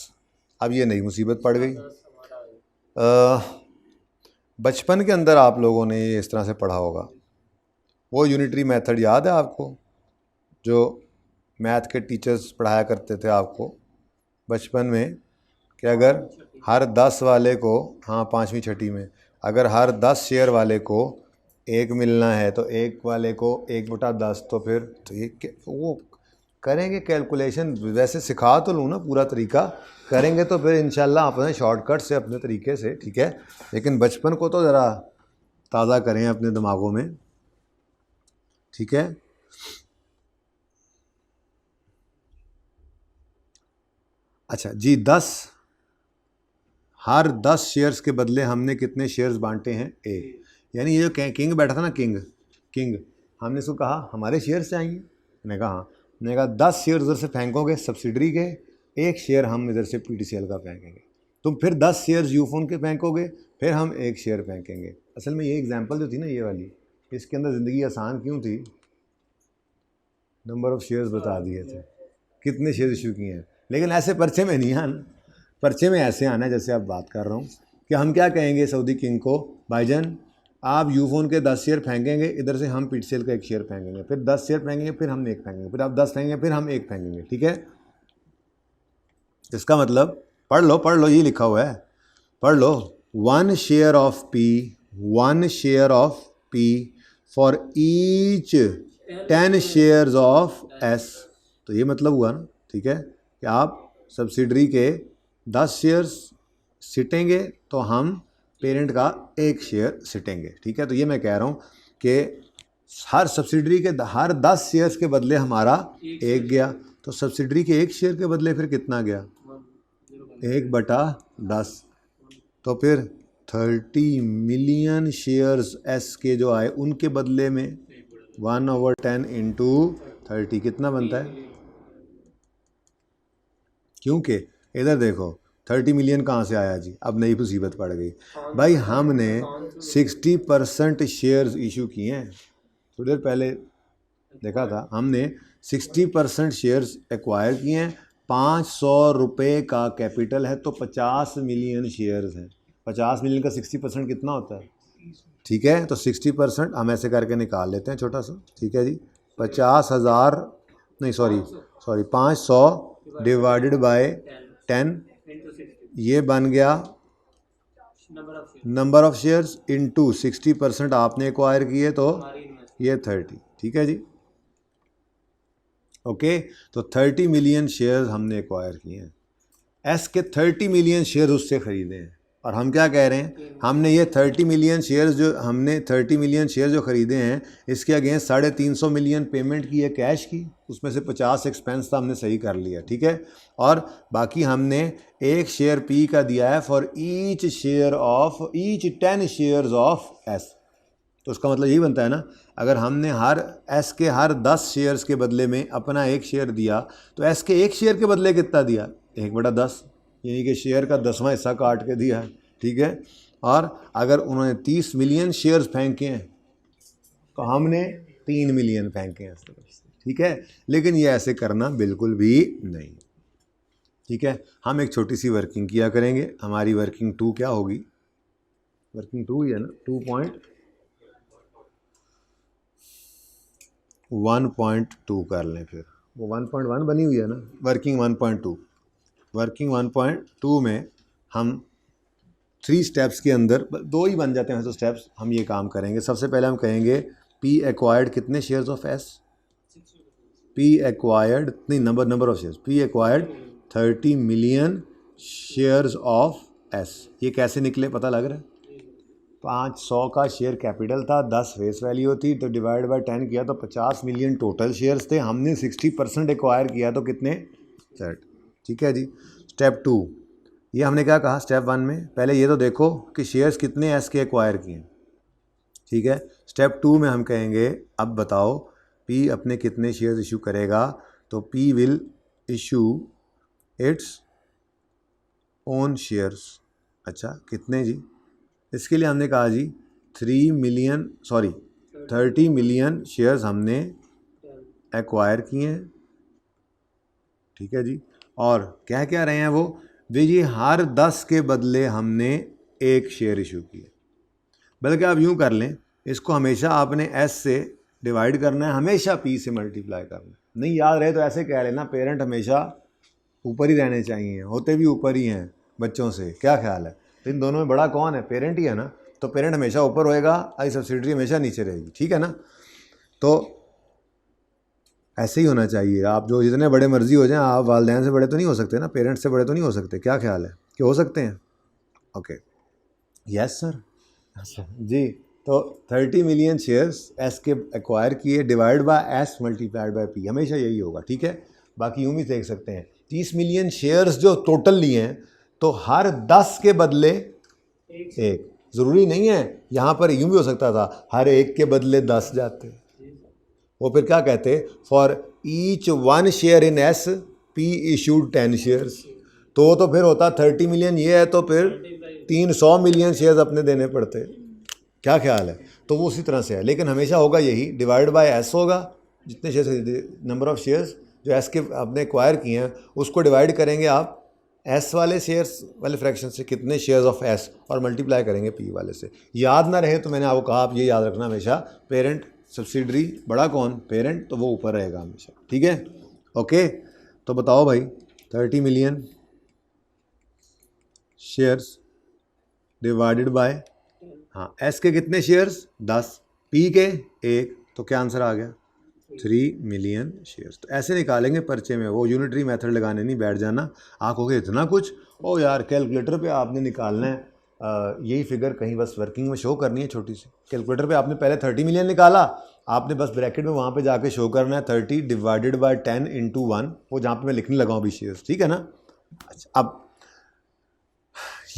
अब ये नई मुसीबत पड़ गई। बचपन के अंदर आप लोगों ने इस तरह से पढ़ा होगा, वो यूनिटरी मेथड याद है आपको, जो मैथ के टीचर्स पढ़ाया करते थे आपको बचपन में, कि अगर हर 10 वाले को, हाँ 5वीं 6ठी में, अगर हर 10 शेयर वाले को 1 मिलना है तो 1 वाले को 1/10, तो फिर तो ये वो करेंगे कैलकुलेशन। वैसे सिखा तो लूँ ना, पूरा तरीका करेंगे तो फिर इंशाल्लाह अपने शॉर्टकट से अपने तरीके से। ठीक है, लेकिन बचपन को तो ज़रा ताज़ा करें अपने दिमागों में। ठीक है, अच्छा जी, 10, हर 10 शेयर्स के बदले हमने कितने शेयर्स बांटे हैं, 1। यानी ये जो किंग बैठा था ना, किंग हमने इसको कहा हमारे शेयर्स चाहिए, मैंने कहा हाँ, मैंने कहा 10 शेयर उधर से फेंकोगे सब्सिडरी के, 1 शेयर हम इधर से PTCL का फेंकेंगे, तुम फिर 10 शेयर्स यूफोन के फेंकोगे, फिर हम 1 शेयर फेंकेंगे। असल में ये एग्जाम्पल जो थी ना ये वाली, इसके अंदर ज़िंदगी आसान क्यों थी, नंबर ऑफ़ शेयर्स बता दिए थे, कितने शेयर इशू किए हैं। लेकिन ऐसे पर्चे में नहीं आना, पर्चे में ऐसे आना है जैसे आप बात कर रहा हूँ, कि हम क्या कहेंगे सऊदी किंग को, भाईजान आप यूफोन के 10 शेयर फेंकेंगे, इधर से हम PTCL का 1 शेयर फेंकेंगे, फिर 10 शेयर फेंकेंगे, फिर हम 1 फेंकेंगे, फिर आप 10 फेंकेंगे, फिर हम 1 फेंकेंगे। ठीक है, इसका मतलब पढ़ लो, ये लिखा हुआ है, पढ़ लो, 1 share of P, 1 share of P for each 10 shares of S। तो ये मतलब हुआ ना ठीक है, कि आप सब्सिडरी के 10 शेयर्स सिटेंगे तो हम पेरेंट का 1 शेयर सिटेंगे। ठीक है, तो ये मैं कह रहा हूँ कि हर सब्सिडरी के हर 10 शेयर्स के बदले हमारा 1 गया, तो सब्सिडरी के 1 शेयर के बदले फिर कितना गया, 1/10। तो फिर 30 मिलियन शेयर्स एस के जो आए उनके बदले में 1/10 इंटू 30 कितना बनता है? क्योंकि इधर देखो 30 मिलियन कहाँ से आया जी, अब नई मुसीबत पड़ गई भाई। हमने 60% शेयर्स इशू किए हैं, थोड़ी देर पहले देखा था, हमने 60% शेयर्स एक्वायर किए हैं। 500 रुपये का कैपिटल है तो 50 मिलियन शेयर्स हैं। 50 मिलियन का 60% कितना होता है? ठीक है, तो 60% हम ऐसे करके निकाल लेते हैं छोटा सा। ठीक है जी, 50,000 नहीं सॉरी 500 डिवाइडेड बाय 10, ये बन गया नंबर ऑफ शेयर्स इनटू 60% आपने एक्वायर किए तो ये 30। ठीक है जी, ओके। तो 30 मिलियन शेयर्स हमने एक्वायर किए हैं, एस के 30 मिलियन शेयर उससे ख़रीदे हैं। और हम क्या कह रहे हैं, हमने ये 30 मिलियन शेयर्स जो ख़रीदे हैं इसके अगेंस्ट 350 मिलियन पेमेंट की है कैश की, उसमें से 50 एक्सपेंस था, हमने सही कर लिया। ठीक है, और बाकी हमने 1 शेयर पी का दिया है for each 10 shares of S. तो उसका मतलब यही बनता है ना, अगर हमने हर एस के हर 10 शेयर्स के बदले में अपना 1 शेयर दिया तो एस के 1 शेयर के बदले कितना दिया, 1/10, यानी कि शेयर का 10वां हिस्सा काट के दिया है। ठीक है, और अगर उन्होंने 30 मिलियन शेयर्स फेंके हैं तो हमने 3 मिलियन फेंके हैं इस तरफ से। ठीक है, लेकिन ये ऐसे करना बिल्कुल भी नहीं। ठीक है, हम एक छोटी सी वर्किंग किया करेंगे। हमारी वर्किंग 2 क्या होगी, वर्किंग 2 ही है ना, 1.2 कर लें, फिर वो 1.1 बनी हुई है ना, वर्किंग 1.2। वर्किंग 1.2 में हम 3 स्टेप्स के अंदर 2 ही बन जाते हैं तो स्टेप्स, हम ये काम करेंगे। सबसे पहले हम कहेंगे पी एक्वायर्ड कितने shares of S, P acquired नहीं number of shares, P acquired 30 million shares of S. ये कैसे निकले पता लग रहा है? 500 का शेयर कैपिटल था, 10 फेस वैल्यू थी, तो डिवाइड बाय 10 किया तो 50 मिलियन टोटल शेयर्स थे। हमने 60% एक्वायर किया तो कितने, 30। ठीक है जी, स्टेप 2 ये हमने क्या कहा स्टेप 1 में, पहले ये तो देखो कि शेयर्स कितने एस के एक्वायर किए। ठीक है, स्टेप 2 में हम कहेंगे अब बताओ पी अपने कितने शेयर्स इशू करेगा, तो P will issue its own shares. अच्छा कितने जी, इसके लिए हमने कहा जी 30 मिलियन शेयर्स हमने एक्वायर किए हैं। ठीक है जी, और क्या क्या रहे हैं वो जी, हर 10 के बदले हमने 1 शेयर इशू किए। बल्कि आप यूँ कर लें, इसको हमेशा आपने एस से डिवाइड करना है, हमेशा पी से मल्टीप्लाई करना है। नहीं याद रहे तो ऐसे कह लेना, पेरेंट हमेशा ऊपर ही रहने चाहिए, होते भी ऊपर ही हैं बच्चों से, क्या ख्याल है? तो इन दोनों में बड़ा कौन है, पेरेंट ही है ना, तो पेरेंट हमेशा ऊपर होएगा, आई सब्सिडरी हमेशा नीचे रहेगी। ठीक है ना, तो ऐसे ही होना चाहिए। आप जो जितने बड़े मर्जी हो जाएं, आप वालिदैन से बड़े तो नहीं हो सकते ना, पेरेंट्स से बड़े तो नहीं हो सकते, क्या ख्याल है कि हो सकते हैं? ओके, यस सर जी। तो 30 मिलियन शेयर्स एस के एक्वायर किए, divide by S multiplied by P, हमेशा यही होगा। ठीक है, बाकी यूँ भी देख सकते हैं 30 मिलियन शेयर्स जो टोटल लिए हैं, तो हर 10 के बदले 1, ज़रूरी नहीं है, यहाँ पर यूँ भी हो सकता था हर 1 के बदले 10 जाते। वो फिर क्या कहते, for each 1 share in S P issued 10 shares, तो फिर होता 30 मिलियन ये है तो फिर 300 मिलियन शेयर्स अपने देने पड़ते। क्या ख्याल है? तो वो उसी तरह से है, लेकिन हमेशा होगा यही, डिवाइड बाय एस होगा, जितने शेयर्स नंबर ऑफ शेयर्स जो एस के आपने एक्वायर किए हैं उसको डिवाइड करेंगे आप एस वाले शेयर्स वाले फ्रैक्शन से, कितने शेयर्स ऑफ एस, और मल्टीप्लाई करेंगे पी वाले से। याद ना रहे तो मैंने आपको कहा आप ये याद रखना हमेशा, पेरेंट सब्सिडरी बड़ा कौन, पेरेंट, तो वो ऊपर रहेगा हमेशा। ठीक है, ओके। तो बताओ भाई 30 मिलियन शेयर्स डिवाइडेड बाय, हाँ एस के कितने शेयर्स 10, पी के 1, तो क्या आंसर आ गया? 3 मिलियन शेयर्स। तो ऐसे निकालेंगे पर्चे में, वो यूनिटरी मेथड लगाने नहीं बैठ जाना। आप कहोगे इतना कुछ, ओ यार कैलकुलेटर पे आपने निकालना है यही फिगर कहीं बस वर्किंग में शो करनी है छोटी सी। कैलकुलेटर पे आपने पहले 30 मिलियन निकाला, आपने बस ब्रैकेट में वहाँ पे जाके शो करना है 30 डिवाइडेड बाय 10 इंटू 1, वो जहाँ पे मैं लिखने लगा हूँ अभी शेयर्स, ठीक है ना। अच्छा, अब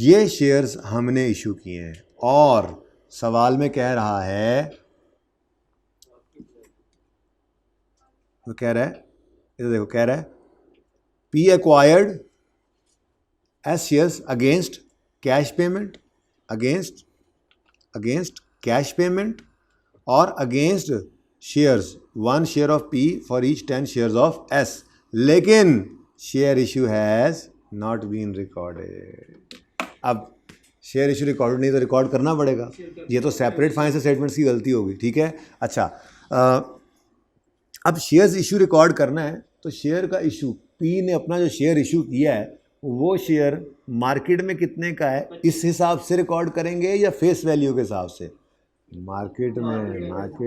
ये शेयर्स हमने इशू किए हैं और सवाल में कह रहा है, वो कह रहा है, इधर देखो, कह रहा है P acquired S shares against cash payment, against cash payment और against shares 1 share of P for each 10 shares of S, लेकिन share issue has not been recorded. अब शेयर इशू रिकॉर्ड नहीं तो रिकॉर्ड करना पड़ेगा, ये तो सेपरेट फाइनेंशियल स्टेटमेंट्स की गलती होगी, ठीक है। अच्छा, अब शेयर्स इशू रिकॉर्ड करना है तो शेयर का इशू, पी ने अपना जो शेयर इशू किया है वो शेयर मार्केट में कितने का है इस हिसाब से रिकॉर्ड करेंगे या फेस वैल्यू के हिसाब से। मार्केट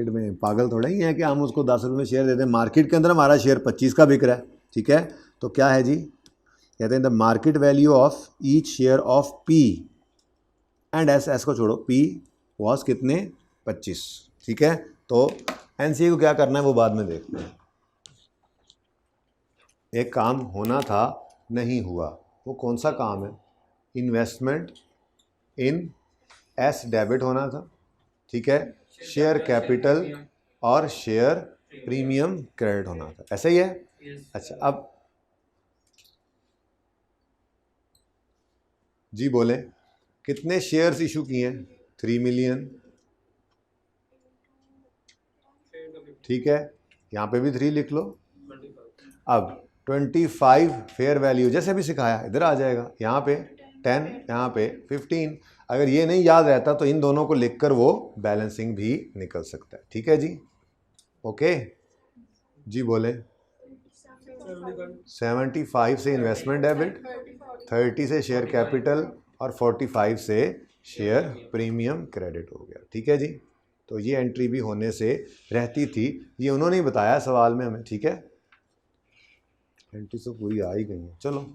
में पागल थोड़ा ही है कि हम उसको 10 रुपये में शेयर देते हैं। मार्केट के अंदर हमारा शेयर 25 का बिक रहा है, ठीक है। तो क्या है जी, कहते हैं the market value of each share of P and S को छोड़ो, पी वॉज कितने 25, ठीक है। तो एनसीए को क्या करना है वो बाद में देखते हैं। एक काम होना था नहीं हुआ, वो कौन सा काम है, इन्वेस्टमेंट इन एस डेबिट होना था, ठीक है। शेयर कैपिटल और शेयर प्रीमियम क्रेडिट होना था, ऐसा ही है। अच्छा, अब जी बोले कितने शेयर्स इशू किए हैं, 3 मिलियन, ठीक है। यहाँ पे भी 3 लिख लो। अब 25 फेयर वैल्यू जैसे भी सिखाया इधर आ जाएगा, यहाँ पे 10, यहाँ पे 15। अगर ये नहीं याद रहता तो इन दोनों को लिखकर वो बैलेंसिंग भी निकल सकता है, ठीक है जी। ओके जी बोले 75 से इन्वेस्टमेंट डेबिट, 30 से शेयर कैपिटल और 45 से शेयर प्रीमियम क्रेडिट हो गया, ठीक है जी। तो ये एंट्री भी होने से रहती थी, ये उन्होंने ही बताया सवाल में हमें, ठीक है। एंट्री तो पूरी आ ही गई है, चलो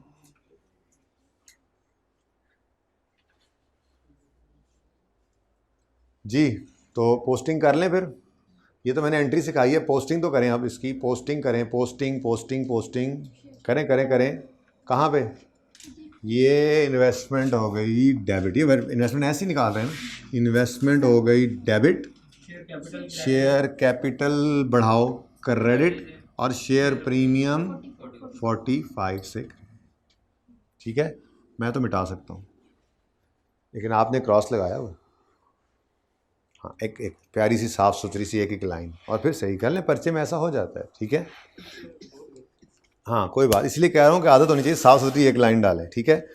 जी। तो पोस्टिंग कर लें फिर, ये तो मैंने एंट्री सिखाई है, पोस्टिंग तो करें अब इसकी, पोस्टिंग करें, पोस्टिंग करें कहाँ पे, ये इन्वेस्टमेंट हो गई डेबिट, ये इन्वेस्टमेंट ऐसे ही निकाल रहे हैं ना, इन्वेस्टमेंट हो गई डेबिट, शेयर कैपिटल बढ़ाओ क्रेडिट और शेयर प्रीमियम 45 से, ठीक है। मैं तो मिटा सकता हूँ लेकिन आपने क्रॉस लगाया हुआ, हाँ, एक प्यारी सी साफ सुथरी सी एक लाइन और फिर सही कर लें, पर्चे में ऐसा हो जाता है, ठीक है। हाँ कोई बात, इसलिए कह रहा हूँ कि आदत होनी चाहिए साफ सुथरी एक लाइन डालें, ठीक है।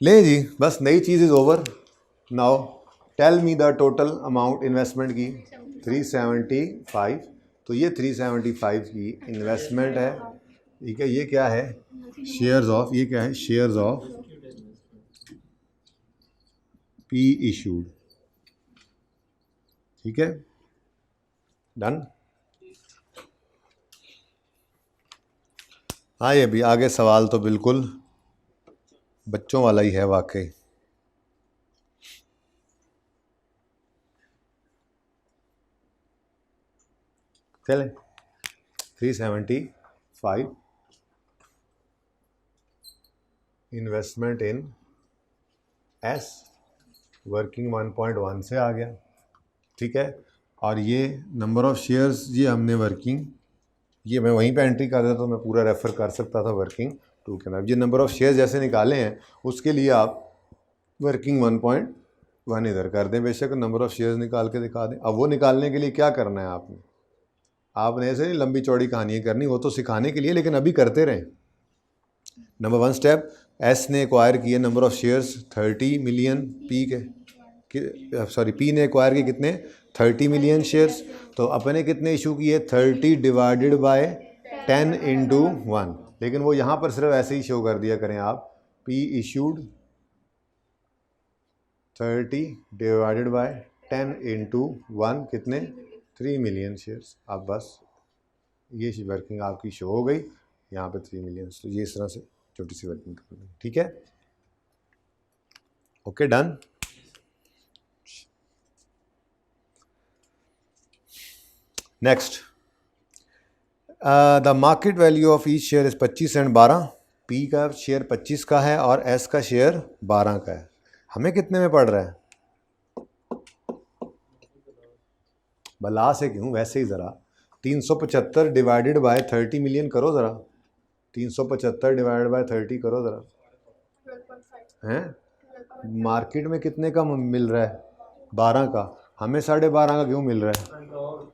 ले जी, बस नई चीज़ is over. Now tell me the total amount investment की, 375। तो ये 375 की इन्वेस्टमेंट है, ठीक है। ये क्या है, शेयर्स ऑफ, ये क्या है, शेयर्स ऑफ पी इशूड, ठीक है, डन। हाँ ये भी आगे सवाल तो बिल्कुल बच्चों वाला ही है वाकई। चले 375 इन्वेस्टमेंट इन एस वर्किंग 1.1 से आ गया, ठीक है। और ये नंबर ऑफ शेयर्स, ये हमने वर्किंग, ये मैं वहीं पे एंट्री कर देता तो मैं पूरा रेफ़र कर सकता था वर्किंग 2 के अंदर। ये नंबर ऑफ शेयर्स जैसे निकाले हैं उसके लिए आप वर्किंग 1.1 इधर कर दें, बेशक नंबर ऑफ शेयर्स निकाल के दिखा दें। अब वो निकालने के लिए क्या करना है आपने ऐसे नहीं लंबी चौड़ी कहानियाँ करनी, वो तो सिखाने के लिए, लेकिन अभी करते रहें। नंबर 1 स्टेप, एस ने एक्वायर किए number of shares 30 million, P ने एक्वायर किए कितने 30 मिलियन शेयर्स। तो अपने कितने इशू किए 30 डिवाइडेड बाय 10 इंटू 1, लेकिन वो यहाँ पर सिर्फ ऐसे ही शो कर दिया करें आप, P issued 30 divided by 10 into 1 कितने 3 मिलियन शेयर्स। आप बस ये वर्किंग आपकी शो हो गई यहाँ पे 3 मिलियन। तो ये इस तरह से छोटी सी वर्किंग कर ली, ठीक है। Okay, done. Next, the market value of each share is 25 and 12। P का शेयर 25 का है और एस का शेयर 12 का है। हमें कितने में पड़ रहा है? बला से क्यों, वैसे ही ज़रा 375 डिवाइडेड बाय 30 मिलियन करो ज़रा। 375 डिवाइडेड बाय 30 करो ज़रा। हैं, मार्केट में कितने का मिल रहा है? 12 का। हमें 12.5 का क्यों मिल रहा है?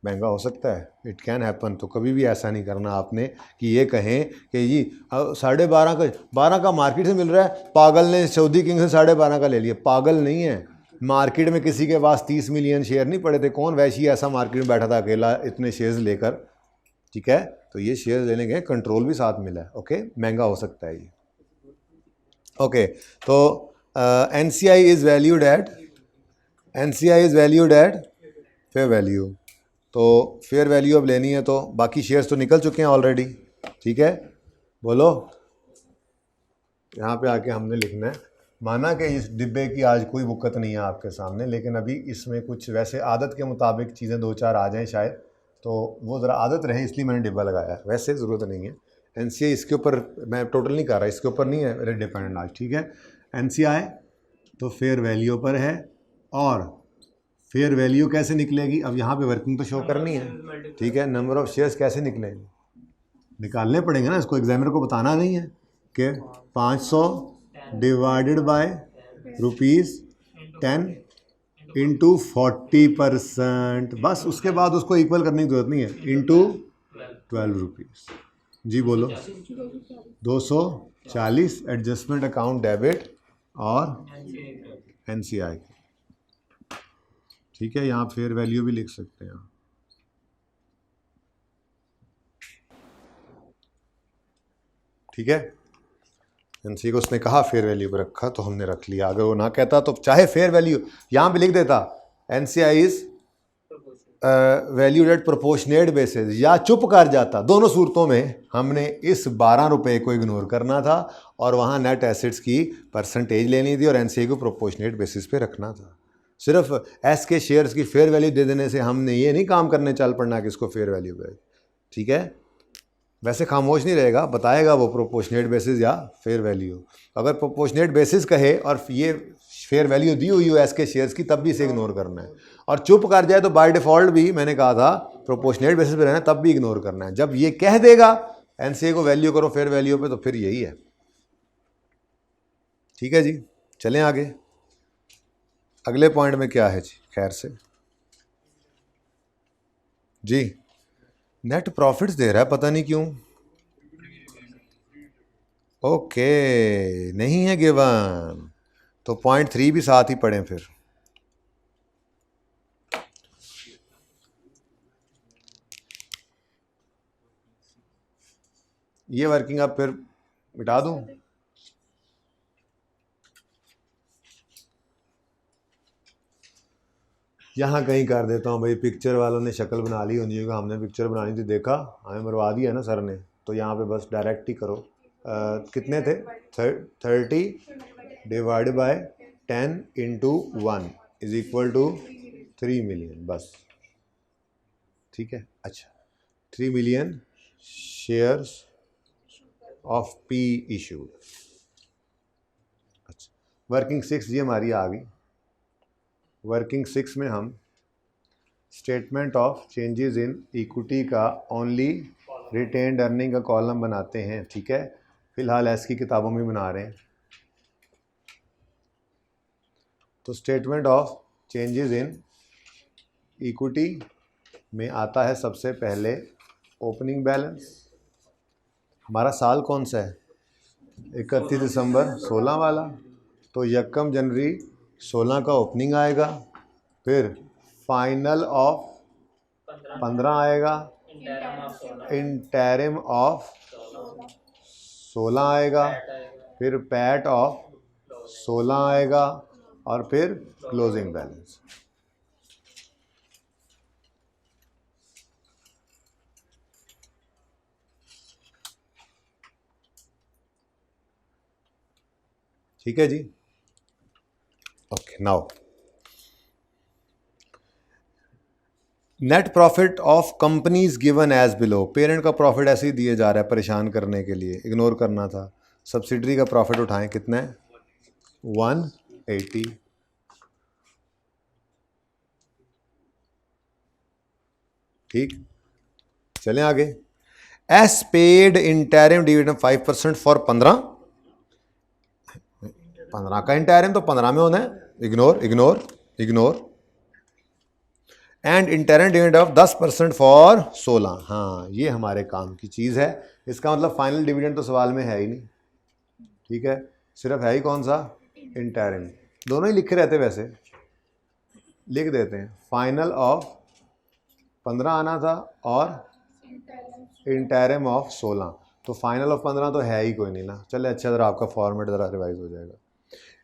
महंगा हो सकता है, इट कैन हैपन। तो कभी भी ऐसा नहीं करना आपने कि ये कहें कि जी 12.5 का, 12 का मार्केट से मिल रहा है, पागल ने सऊदी किंग से 12.5 का ले लिया। पागल नहीं है, मार्केट में किसी के पास 30 मिलियन शेयर नहीं पड़े थे। कौन वैसी ऐसा मार्केट में बैठा था अकेला इतने शेयर्स लेकर, ठीक है। तो ये शेयर लेने के कंट्रोल भी साथ मिला है। ओके, महंगा हो सकता है ये। ओके, तो NCI is valued at fair value. तो फेयर वैल्यू अब लेनी है, तो बाकी शेयर्स तो निकल चुके हैं ऑलरेडी, ठीक है। बोलो, यहाँ पे आके हमने लिखना है, माना कि इस डिब्बे की आज कोई बुकत नहीं है आपके सामने, लेकिन अभी इसमें कुछ वैसे आदत के मुताबिक चीज़ें 2-4 आ जाएं शायद, तो वो ज़रा आदत रहे इसलिए मैंने डिब्बा लगाया है, वैसे ज़रूरत नहीं है। NCI इसके ऊपर मैं टोटल नहीं कर रहा, इसके ऊपर नहीं है मेरे डिपेंडेंट आज, ठीक है। NCI तो फेयर वैल्यू पर है, और फेयर वैल्यू कैसे निकलेगी? अब यहाँ पे वर्किंग तो शो करनी है, ठीक है। नंबर ऑफ शेयर्स कैसे निकलेंगे? निकालने पड़ेंगे ना, इसको एग्जामिनर को बताना नहीं है कि 500 डिवाइडेड बाय ₹10 इंटू 40%, बस। उसके बाद उसको इक्वल करने की जरूरत नहीं है, इंटू 12 रुपीज़। जी बोलो, 240 एडजस्टमेंट अकाउंट डेबिट और NCI, ठीक है। यहाँ फेयर वैल्यू भी लिख सकते हैं, ठीक है। NCI को उसने कहा फेयर वैल्यू पर रखा तो हमने रख लिया। अगर वो ना कहता तो चाहे फेयर वैल्यू यहाँ पे लिख देता, NCI is valued at proportionate basis, या चुप कर जाता। दोनों सूरतों में हमने इस 12 रुपये को इग्नोर करना था और वहाँ नेट एसेट्स की परसेंटेज लेनी थी और NCI को प्रोपोर्शनेट बेसिस पे रखना था। सिर्फ एस के शेयर्स की फेयर वैल्यू दे देने से हमने ये नहीं काम करने चल पड़ना कि इसको फेयर वैल्यू पे, ठीक है। वैसे खामोश नहीं रहेगा, बताएगा वो प्रोपोर्शनेट बेसिस या फेयर वैल्यू। अगर प्रोपोर्शनेट बेसिस कहे और ये फेयर वैल्यू दी हुई हो एस के शेयर्स की, तब भी इसे इग्नोर करना है। और चुप कर जाए तो बाय डिफ़ॉल्ट भी मैंने कहा था प्रोपोर्शनेट बेसिस पे रहना, तब भी इग्नोर करना है। जब ये कह देगा NCI को वैल्यू करो फेयर वैल्यू पे, तो फिर यही है, ठीक है जी। चलें आगे, अगले पॉइंट में क्या है जी, खैर से जी। नेट प्रॉफिट्स दे रहा है, पता नहीं क्यों। ओके, नहीं है गिवन, तो पॉइंट 3 भी साथ ही पढ़ें फिर। ये वर्किंग अब फिर मिटा दूं? यहाँ कहीं कर देता हूँ भाई, पिक्चर वालों ने शक्ल बना ली होनी होगा, हमने पिक्चर बनानी थी, देखा हमें मरवा दिया ना सर ने। तो यहाँ पे बस डायरेक्ट ही करो। कितने थे? 30 divide by 10 into 1 is equal to 3 million, बस, ठीक है। अच्छा, 3 million shares of P issued. अच्छा, वर्किंग 6 जी हमारी आ गई। वर्किंग 6 में हम statement of changes in equity का ओनली रिटेन्ड अर्निंग का कॉलम बनाते हैं, ठीक है। फिलहाल ऐसी किताबों में बना रहे हैं। तो statement of changes in equity में आता है सबसे पहले ओपनिंग बैलेंस। हमारा साल कौन सा है? 31 दिसंबर 16 वाला। तो 1 जनवरी 16 का ओपनिंग आएगा, फिर फाइनल ऑफ 15 आएगा, इंटरिम ऑफ 16 आएगा, फिर पैट ऑफ 16 आएगा, और फिर क्लोजिंग बैलेंस। ठीक है जी। Okay, now net profit of companies given as below. Parent का प्रॉफिट ऐसे ही दिए जा रहा है परेशान करने के लिए, इग्नोर करना था। सब्सिडरी का प्रॉफिट उठाएं, कितना है 180। ठीक, चलें आगे। S paid interim dividend 5% for 15 का इंटरिम तो 15 में होना है, ignore ignore ignore. And interim dividend of 10% for 16। हाँ, ये हमारे काम की चीज़ है। इसका मतलब फाइनल डिविडेंड तो सवाल में है ही नहीं, ठीक है, सिर्फ है ही कौन सा, इंटरिम। दोनों ही लिखे रहते, वैसे लिख देते हैं। फाइनल ऑफ 15 आना था और इंटरिम ऑफ 16, तो फाइनल ऑफ 15 तो है ही कोई नहीं ना। चले अच्छा, ज़रा आपका फॉर्मेट ज़रा रिवाइज हो जाएगा।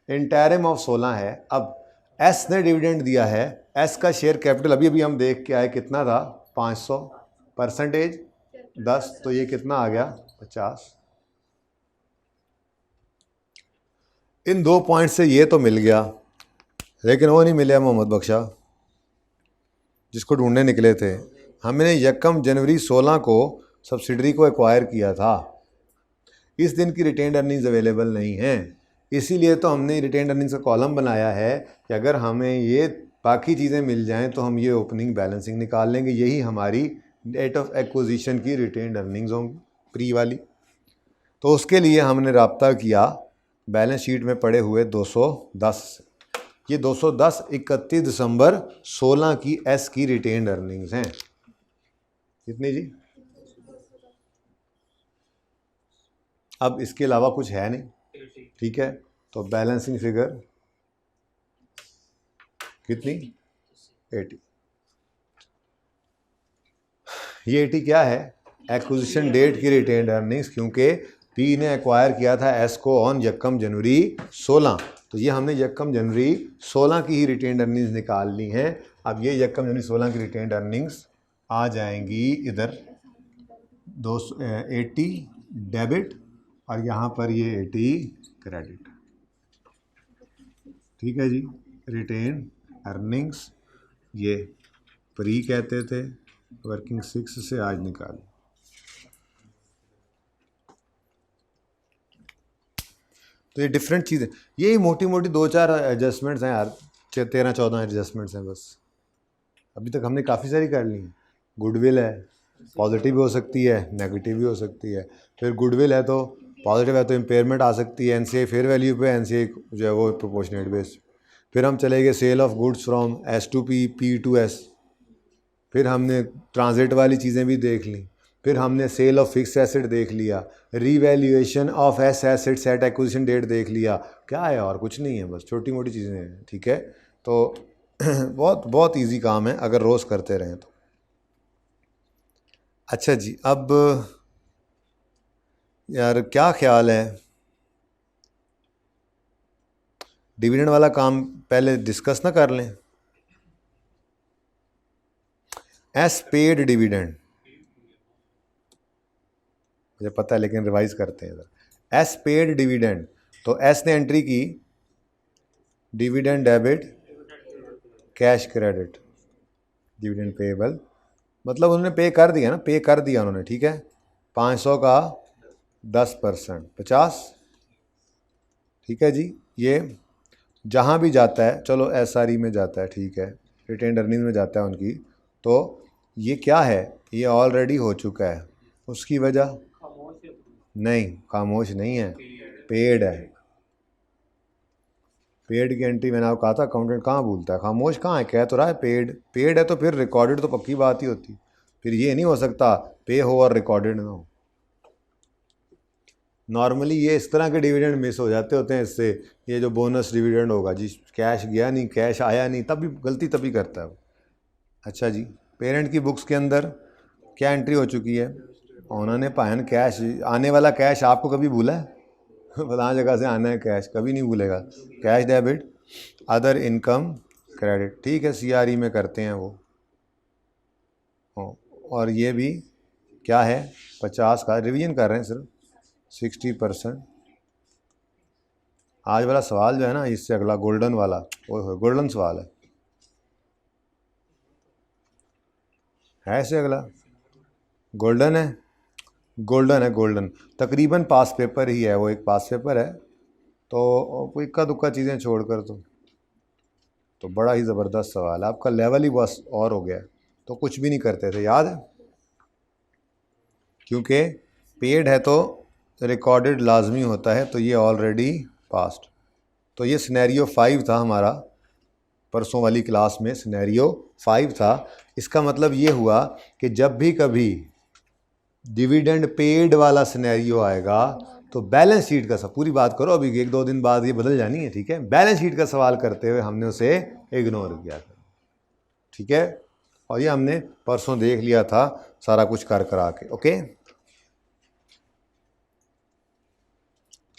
इंटरिम ऑफ 16 है। अब एस ने डिविडेंड दिया है, एस का शेयर कैपिटल अभी अभी हम देख के आए कितना था 500, परसेंटेज 10, तो ये कितना आ गया 50। इन 2 पॉइंट से ये तो मिल गया, लेकिन वो नहीं मिले मोहम्मद बख्शा जिसको ढूंढने निकले थे। हमने 1 जनवरी 16 को सब्सिडरी को एक्वायर किया था। इस दिन की रिटेन्ड अर्निंग्स अवेलेबल नहीं हैं, इसीलिए तो हमने रिटेन्ड अर्निंग्स का कॉलम बनाया है कि अगर हमें ये बाकी चीज़ें मिल जाएं तो हम ये ओपनिंग बैलेंसिंग निकाल लेंगे। यही हमारी डेट ऑफ एक्विजिशन की रिटेन्ड अर्निंग्स होंगी, प्री वाली। तो उसके लिए हमने रब्ता किया बैलेंस शीट में पड़े हुए 210 से। ये 210 31 दिसंबर 16 की एस की रिटेन्ड अर्निंग्स हैं। कितनी जी? अब इसके अलावा कुछ है नहीं, ठीक है, तो बैलेंसिंग फिगर कितनी 80। ये 80 क्या है, एक्विजिशन डेट की रिटेन्ड अर्निंग्स, क्योंकि पी ने एक्वायर किया था एस को ऑन 1 जनवरी 16, तो ये हमने 1 जनवरी 16 की ही रिटेन्ड अर्निंग्स निकाल ली हैं। अब ये 1 जनवरी 16 की रिटेन्ड अर्निंग्स आ जाएंगी इधर 80 डेबिट और यहाँ पर ये 80 क्रेडिट। ठीक है जी, रिटेन अर्निंग्स ये प्री कहते थे, वर्किंग 6 से आज निकाल। तो ये डिफरेंट चीज़ें, यही मोटी मोटी 2-4 एडजस्टमेंट्स हैं यार, 13-14 एडजस्टमेंट्स हैं बस। अभी तक हमने काफ़ी सारी कर ली हैं। गुडविल है, पॉजिटिव भी हो सकती है, नेगेटिव भी हो सकती है। फिर गुडविल है तो पॉजिटिव है तो इम्पेयरमेंट आ सकती है, एनसीए फेयर वैल्यू पे, एनसीए जो है वो प्रोपोर्शनेट बेस। फिर हम चले गए sale of goods from S to P, P to S. फिर हमने ट्रांजिट वाली चीज़ें भी देख ली। फिर हमने सेल ऑफ फिक्स एसेट देख लिया, revaluation of S assets at acquisition date देख लिया। क्या है और कुछ नहीं है, बस छोटी मोटी चीज़ें हैं, ठीक है। तो बहुत बहुत इजी काम है अगर रोज़ करते रहें तो। अच्छा जी, अब यार क्या ख्याल है, डिविडेंड वाला काम पहले डिस्कस ना कर लें। एस पेड डिविडेंड मुझे पता है, लेकिन रिवाइज करते हैं इधर। एस पेड डिविडेंड, तो एस ने एंट्री की dividend debit cash credit, dividend payable, मतलब उन्होंने पे कर दिया ना, पे कर दिया उन्होंने, ठीक है। 500 का 10% 50, ठीक है जी। ये जहाँ भी जाता है, चलो एसआरई में जाता है, ठीक है, रिटेन्ड अर्निंग में जाता है उनकी, तो ये क्या है, ये ऑलरेडी हो चुका है। उसकी वजह नहीं, खामोश नहीं है, पेड है। पेड की एंट्री मैंने आपको कहा था, अकाउंटेंट कहाँ भूलता है, खामोश कहाँ है, कह तो रहा है पेड। पेड है तो फिर रिकॉर्डेड तो पक्की बात ही होती, फिर ये नहीं हो सकता पे हो और रिकॉर्डेड ना हो। नॉर्मली ये इस तरह के डिविडेंड मिस हो जाते होते हैं इससे। ये जो बोनस डिविडेंड होगा जी, कैश गया नहीं, कैश आया नहीं, तभी गलती तभी करता है वो। अच्छा जी, पेरेंट की बुक्स के अंदर क्या एंट्री हो चुकी है, उन्होंने पायन कैश, आने वाला कैश आपको कभी भूला है? फलां जगह से आना है कैश, कभी नहीं भूलेगा। Cash debit other income credit, ठीक है, सीआरई में करते हैं वो। और ये भी क्या है, 50 का रिवीजन कर रहे हैं सिर्फ, 60% आज वाला सवाल जो है ना, इससे अगला गोल्डन वाला, ओह गोल्डन सवाल है इससे अगला गोल्डन है, गोल्डन है, गोल्डन। तकरीबन पास पेपर ही है वो, एक पास पेपर है, तो इक्का दुक्का चीज़ें छोड़कर तो बड़ा ही ज़बरदस्त सवाल है। आपका लेवल ही बस और हो गया, तो कुछ भी नहीं करते थे, याद है, क्योंकि पेड है तो रिकॉर्डेड लाजमी होता है, तो ये ऑलरेडी पास्ट। तो ये सिनेरियो 5 था हमारा, परसों वाली क्लास में सिनेरियो 5 था। इसका मतलब ये हुआ कि जब भी कभी डिविडेंड पेड वाला सिनेरियो आएगा तो बैलेंस शीट का सब, पूरी बात करो, अभी 1-2 दिन बाद ये बदल जानी है, ठीक है। बैलेंस शीट का सवाल करते हुए हमने उसे इग्नोर किया था, ठीक है। और ये हमने परसों देख लिया था सारा कुछ कर करा के, ओके।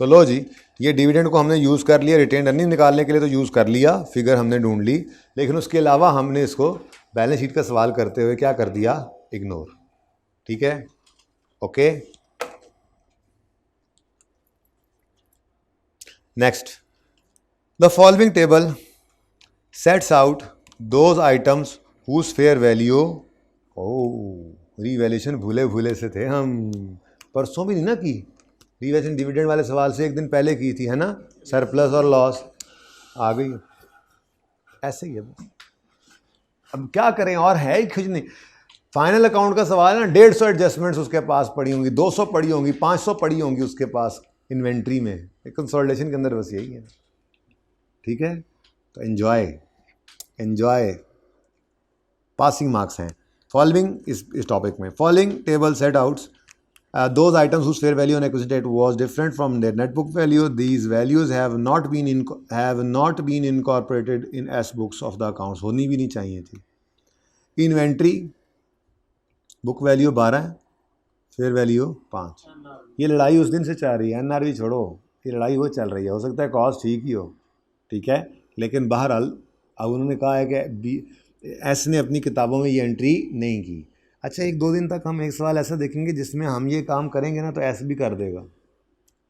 तो लो जी, ये डिविडेंड को हमने यूज़ कर लिया, रिटेन अर्निंग निकालने के लिए तो यूज़ कर लिया, फिगर हमने ढूंढ ली, लेकिन उसके अलावा हमने इसको बैलेंस शीट का सवाल करते हुए क्या कर दिया, इग्नोर, ठीक है, okay. Next, the following table sets out those items whose fair value, revaluation भूले भूले से थे हम, परसों भी नहीं ना की, रीवैल्यूएशन डिविडेंड वाले सवाल से एक दिन पहले की थी, है ना, सरप्लस और लॉस आ गई, ऐसे ही है। अब क्या करें, और है ही कुछ नहीं। फाइनल अकाउंट का सवाल है ना, 150 एडजस्टमेंट्स उसके पास पड़ी होंगी, 200 पड़ी होंगी, 500 पड़ी होंगी उसके पास इन्वेंट्री में, एक कंसोलिडेशन के अंदर बस यही है, ठीक है। तो एंजॉय पासिंग मार्क्स हैं। फॉलोइंग इस टॉपिक में, following table set outs those items whose fair value on acquisition date was different from their net book value. These values have not been incorporated in S books of the accounts. होनी भी नहीं चाहिए थी। Inventory book value 12 है, fair value 5। ये लड़ाई उस दिन से चल रही है, एनआरवी छोड़ो, ये लड़ाई वो चल रही है, हो सकता है कॉस्ट ठीक ही हो, ठीक है, लेकिन बहरहाल अब उन्होंने कहा है कि एस ने अपनी किताबों में ये एंट्री नहीं की। अच्छा, 1-2 दिन तक हम एक सवाल ऐसा देखेंगे जिसमें हम ये काम करेंगे ना तो एस भी कर देगा,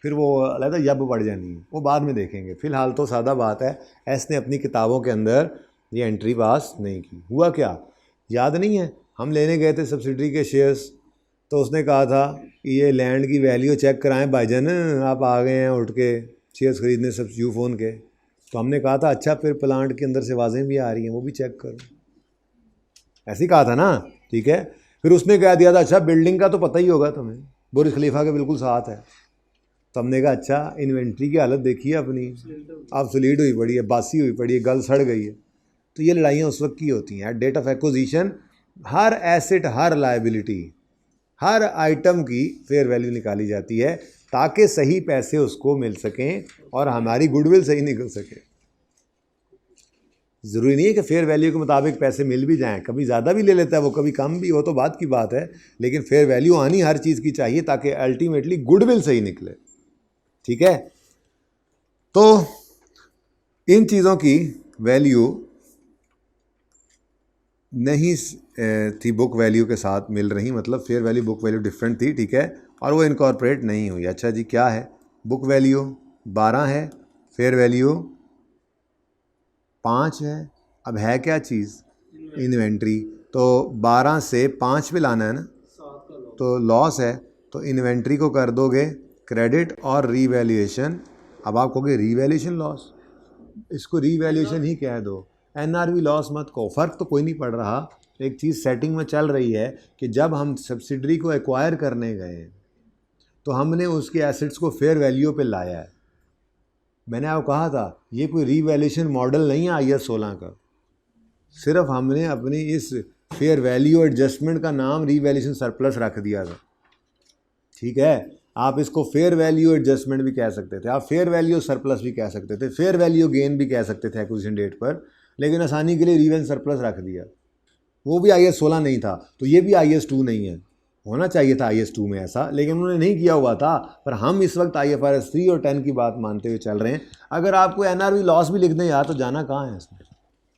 फिर वो अलग जब बढ़ जानी है, वो बाद में देखेंगे। फ़िलहाल तो सादा बात है, एस ने अपनी किताबों के अंदर ये एंट्री पास नहीं की। हुआ क्या, याद नहीं है, हम लेने गए थे सब्सिडरी के शेयर्स, तो उसने कहा था ये लैंड की वैल्यू चेक कराएं भाईजान, आप आ गए हैं उठ के शेयर्स ख़रीदने सब यू फ़ोन के। तो हमने कहा था अच्छा फिर प्लांट के अंदर से आवाज़ें भी आ रही हैं, वो भी चेक करो, ऐसे ही कहा था ना, ठीक है। फिर उसने कह दिया था अच्छा बिल्डिंग का तो पता ही होगा तुम्हें, बुर्ज खलीफा के बिल्कुल साथ है। तो हमने कहा अच्छा इन्वेंट्री की हालत देखिए अपनी, अब सलीड हुई पड़ी है, बासी हुई पड़ी है, गल सड़ गई है। तो ये लड़ाइयाँ उस वक्त की होती हैं। डेट ऑफ एक्विजिशन हर एसेट, हर लायबिलिटी, हर आइटम की फेयर वैल्यू निकाली जाती है ताकि सही पैसे उसको मिल सकें और हमारी गुडविल सही निकल सके। ज़रूरी नहीं है कि फेयर वैल्यू के मुताबिक पैसे मिल भी जाएं, कभी ज़्यादा भी ले लेता है वो, कभी कम भी, वो तो बात की बात है, लेकिन फेयर वैल्यू आनी हर चीज़ की चाहिए ताकि अल्टीमेटली गुडविल सही निकले, ठीक है। तो इन चीज़ों की वैल्यू नहीं थी बुक वैल्यू के साथ मिल रही, मतलब fair value book value different थी, ठीक है, और वो इनकॉर्पोरेट नहीं हुई। अच्छा जी, क्या है, बुक वैल्यू 12 है, फेयर वैल्यू 5 है। अब है क्या चीज़, इन्वेंट्री, तो 12 से 5 पे लाना है ना, तो लॉस है, तो इन्वेंट्री को कर दोगे क्रेडिट और रीवैल्यूएशन। अब आप कहोगे रीवैल्यूएशन लॉस, इसको रीवैल्यूएशन ही कह दो, एनआरवी लॉस मत कहो, फ़र्क तो कोई नहीं पड़ रहा। एक चीज़ सेटिंग में चल रही है कि जब हम सब्सिडरी को एक्वायर करने गए तो हमने उसके एसेट्स को फेयर वैल्यू पे लाया है। मैंने आपको कहा था ये कोई रीवैल्यूएशन मॉडल नहीं है IAS 16 का, सिर्फ हमने अपनी इस फेयर वैल्यू एडजस्टमेंट का नाम रीवैल्यूएशन सरप्लस रख दिया था, ठीक है। आप इसको फेयर वैल्यू एडजस्टमेंट भी कह सकते थे, आप फेयर वैल्यू सरप्लस भी कह सकते थे, फेयर वैल्यू गेन भी कह सकते थे एक्विजिशन डेट पर, लेकिन आसानी के लिए रीवैल्यूएशन सरप्लस रख दिया। वो भी IAS 16 नहीं था, तो ये भी IAS 2 नहीं है। होना चाहिए था IAS 2 में ऐसा, लेकिन उन्होंने नहीं किया हुआ था। पर हम इस वक्त IFRS 3 और 10 की बात मानते हुए चल रहे हैं। अगर आपको NRV लॉस भी लिख दें यार, तो जाना कहाँ है इसमें,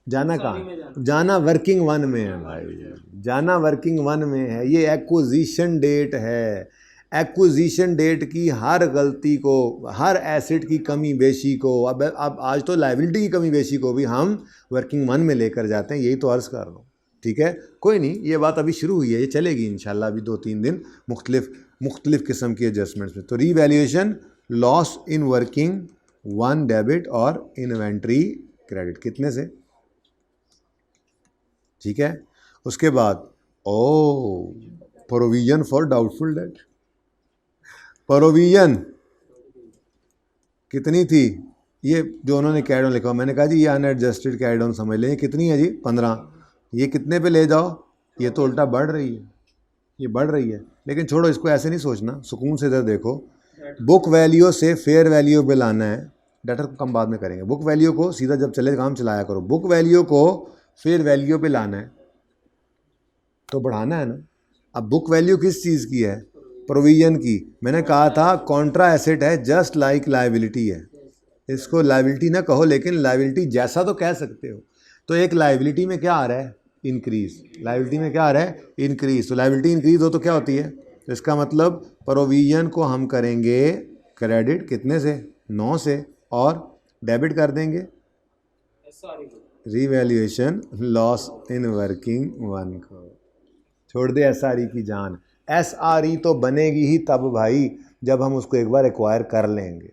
जाना कहाँ, जाना वर्किंग वन में है भाई, जाना वर्किंग वन में है। ये एक्विजिशन डेट है, एक्विजिशन डेट की हर गलती को, हर एसेट की कमी बेशी को, अब आज तो लायबिलिटी की कमी बेशी को भी हम वर्किंग वन में लेकर जाते हैं, यही तो अर्ज़ कर रहा हूँ। ठीक है, कोई नहीं, ये बात अभी शुरू हुई है, ये चलेगी इंशाल्लाह अभी 2-3 दिन मुख्तलिफ किस्म की एडजस्टमेंट्स में। तो revaluation loss in working one debit और इन्वेंट्री क्रेडिट कितने से, ठीक है। उसके बाद provision for doubtful debt, provision कितनी थी, ये जो उन्होंने कैड ऑन लिखा, मैंने कहा जी ये अनएडजस्टेड कैड ऑन समझ लें, कितनी है जी 15, ये कितने पे ले जाओ, ये तो उल्टा बढ़ रही है, ये बढ़ रही है। लेकिन छोड़ो, इसको ऐसे नहीं सोचना, सुकून से इधर देखो, बुक वैल्यू से फेयर वैल्यू पे लाना है, डेटर को कम बाद में करेंगे, बुक वैल्यू को सीधा जब चले काम चलाया करो, बुक वैल्यू को फेयर वैल्यू पे लाना है तो बढ़ाना है ना। अब बुक वैल्यू किस चीज़ की है, प्रोविजन की। मैंने कहा था कॉन्ट्रा एसेट है, जस्ट लाइक लायबिलिटी है, इसको लायबिलिटी ना कहो लेकिन लायबिलिटी जैसा तो कह सकते हो। तो एक लायबिलिटी में क्या आ रहा है, इंक्रीज, लायबिलिटी में क्या आ रहा है, इंक्रीज। तो लायबिलिटी इंक्रीज हो तो क्या होती है, तो इसका मतलब प्रोविजन को हम करेंगे क्रेडिट कितने से, 9 से, और डेबिट कर देंगे revaluation loss in working one को, छोड़ दे एसआरई की जान। एसआरई तो बनेगी ही तब भाई जब हम उसको एक बार एक्वायर कर लेंगे।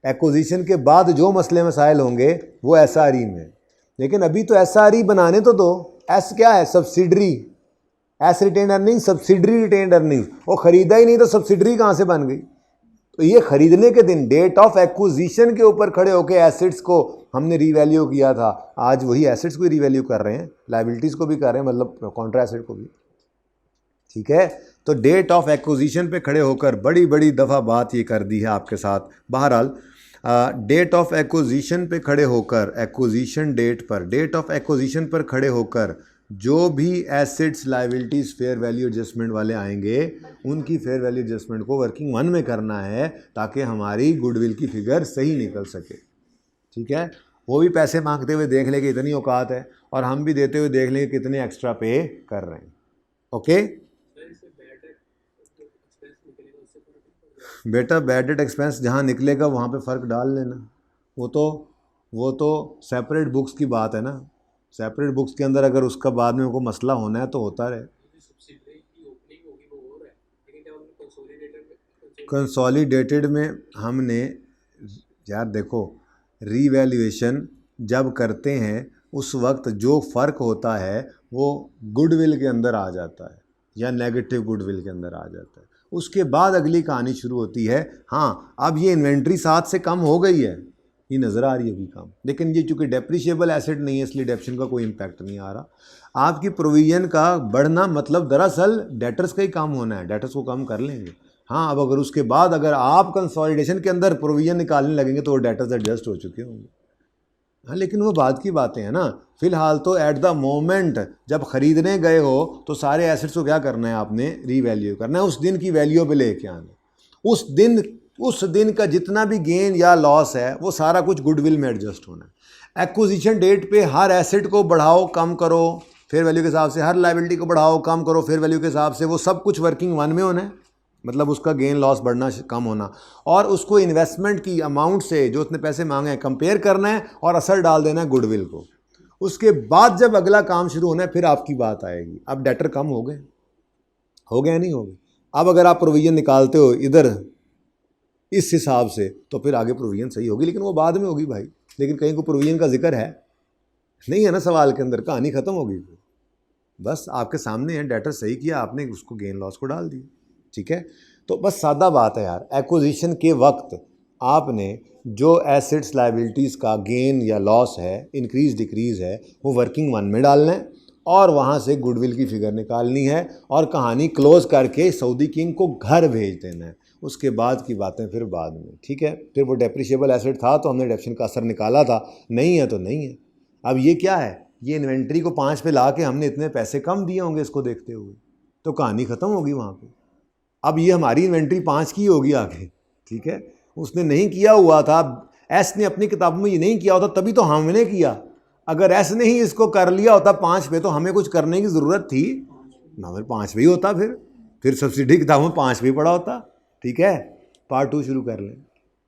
एक्विजिशन के बाद जो मसले मसाइल होंगे वो एसआरई में, लेकिन अभी तो एसआरई बनाने तो दो। एस क्या है, subsidiary, S retain earning, subsidiary retain earning. वो खरीदा ही नहीं तो सब्सिडरी कहाँ से बन गई। तो ये खरीदने के दिन डेट ऑफ एक्विजिशन के ऊपर खड़े होकर एसेट्स को हमने रीवैल्यू किया था, आज वही एसेट्स को रीवैल्यू कर रहे हैं, लायबिलिटीज़ को भी कर रहे हैं, मतलब कॉन्ट्रा एसेट को भी। ठीक है, तो डेट ऑफ एक्विजिशन पे खड़े होकर बड़ी बड़ी दफ़ा बात ये कर दी है आपके साथ। बहरहाल डेट ऑफ एक्विजिशन पे खड़े होकर, एक्विजिशन डेट पर, डेट ऑफ एक्विजिशन पर खड़े होकर जो भी assets liabilities fair value adjustment वाले आएंगे उनकी फेयर वैल्यू एडजस्टमेंट को वर्किंग वन में करना है ताकि हमारी गुडविल की फिगर सही निकल सके। ठीक है, वो भी पैसे मांगते हुए देख ले कि इतनी औकात है, और हम भी देते हुए देख लें कि कितने एक्स्ट्रा पे कर रहे हैं। ओके बेटा, बैड डेट एक्सपेंस जहाँ निकलेगा वहाँ पे फ़र्क डाल लेना, वो तो सेपरेट बुक्स की बात है ना। सेपरेट बुक्स के अंदर अगर उसका बाद में उनको मसला होना है तो होता रहे। कंसोलिडेटेड में हमने, यार देखो, रीवैल्यूएशन जब करते हैं उस वक्त जो फ़र्क होता है वो गुडविल के अंदर आ जाता है या नेगेटिव गुडविल के अंदर आ जाता है। उसके बाद अगली कहानी शुरू होती है। हाँ, अब ये इन्वेंट्री 7 से कम हो गई है, ये नज़र आ रही है अभी कम, लेकिन ये चूँकि डेप्रिशिएबल एसेट नहीं है इसलिए डेप्शन का कोई इम्पैक्ट नहीं आ रहा। आपकी प्रोविजन का बढ़ना मतलब दरअसल डेटर्स का ही कम होना है, डेटर्स को कम कर लेंगे। हाँ, अब अगर उसके बाद अगर आप कंसोलिडेशन के अंदर प्रोविजन निकालने लगेंगे तो वो डेटर्स एडजस्ट हो चुके होंगे। हाँ, लेकिन वो बाद की बातें हैं ना। फ़िलहाल तो एट द मोमेंट जब ख़रीदने गए हो तो सारे एसेट्स को क्या करना है, आपने रीवैल्यू करना है, उस दिन की वैल्यू पे लेके आना। उस दिन का जितना भी गेन या लॉस है वो सारा कुछ गुडविल में एडजस्ट होना है। एक्विजिशन डेट पे हर एसेट को बढ़ाओ कम करो फेयर वैल्यू के हिसाब से, हर लायबिलिटी को बढ़ाओ कम करो फेयर वैल्यू के हिसाब से, वो सब कुछ वर्किंग वन में होना है, मतलब उसका गेन लॉस बढ़ना कम होना, और उसको इन्वेस्टमेंट की अमाउंट से जो उसने पैसे मांगे हैं कंपेयर करना है और असर डाल देना है गुडविल को। उसके बाद जब अगला काम शुरू होना है फिर आपकी बात आएगी। अब डेटर कम हो गए नहीं हो गए। अब अगर आप प्रोविजन निकालते हो इधर इस हिसाब से तो फिर आगे प्रोविजन सही होगी, लेकिन वो बाद में होगी भाई। लेकिन कहीं को प्रोविजन का जिक्र है नहीं है ना सवाल के अंदर, कहानी ख़त्म होगी। बस आपके सामने है, डेटर सही किया आपने, उसको गेन लॉस को डाल दिया। ठीक है, तो बस सादा बात है यार, एक्विजिशन के वक्त आपने जो एसेट्स लायबिलिटीज़ का गेन या लॉस है, इंक्रीज डिक्रीज़ है, वो वर्किंग वन में डालना है और वहाँ से गुडविल की फिगर निकालनी है और कहानी क्लोज करके सऊदी किंग को घर भेज देना है। उसके बाद की बातें फिर बाद में। ठीक है, फिर वो डेप्रिशिएबल एसेट था तो हमने डेप्शन का असर निकाला था, नहीं है तो नहीं है। अब ये क्या है, ये इन्वेंट्री को 5 पे ला के हमने इतने पैसे कम दिए होंगे इसको देखते हुए, तो कहानी ख़त्म होगी वहाँ पे। अब ये हमारी इन्वेंट्री 5 की होगी आगे। ठीक है, उसने नहीं किया हुआ था, एस ने अपनी किताबों में ये नहीं किया होता तभी तो हमने किया। अगर एस ने ही इसको कर लिया होता 5 पे तो हमें कुछ करने की ज़रूरत थी ना, फिर 5 पे ही होता, फिर सब्सिडी किताबों में 5 पे ही पड़ा होता। ठीक है, पार्ट 2 शुरू कर लें।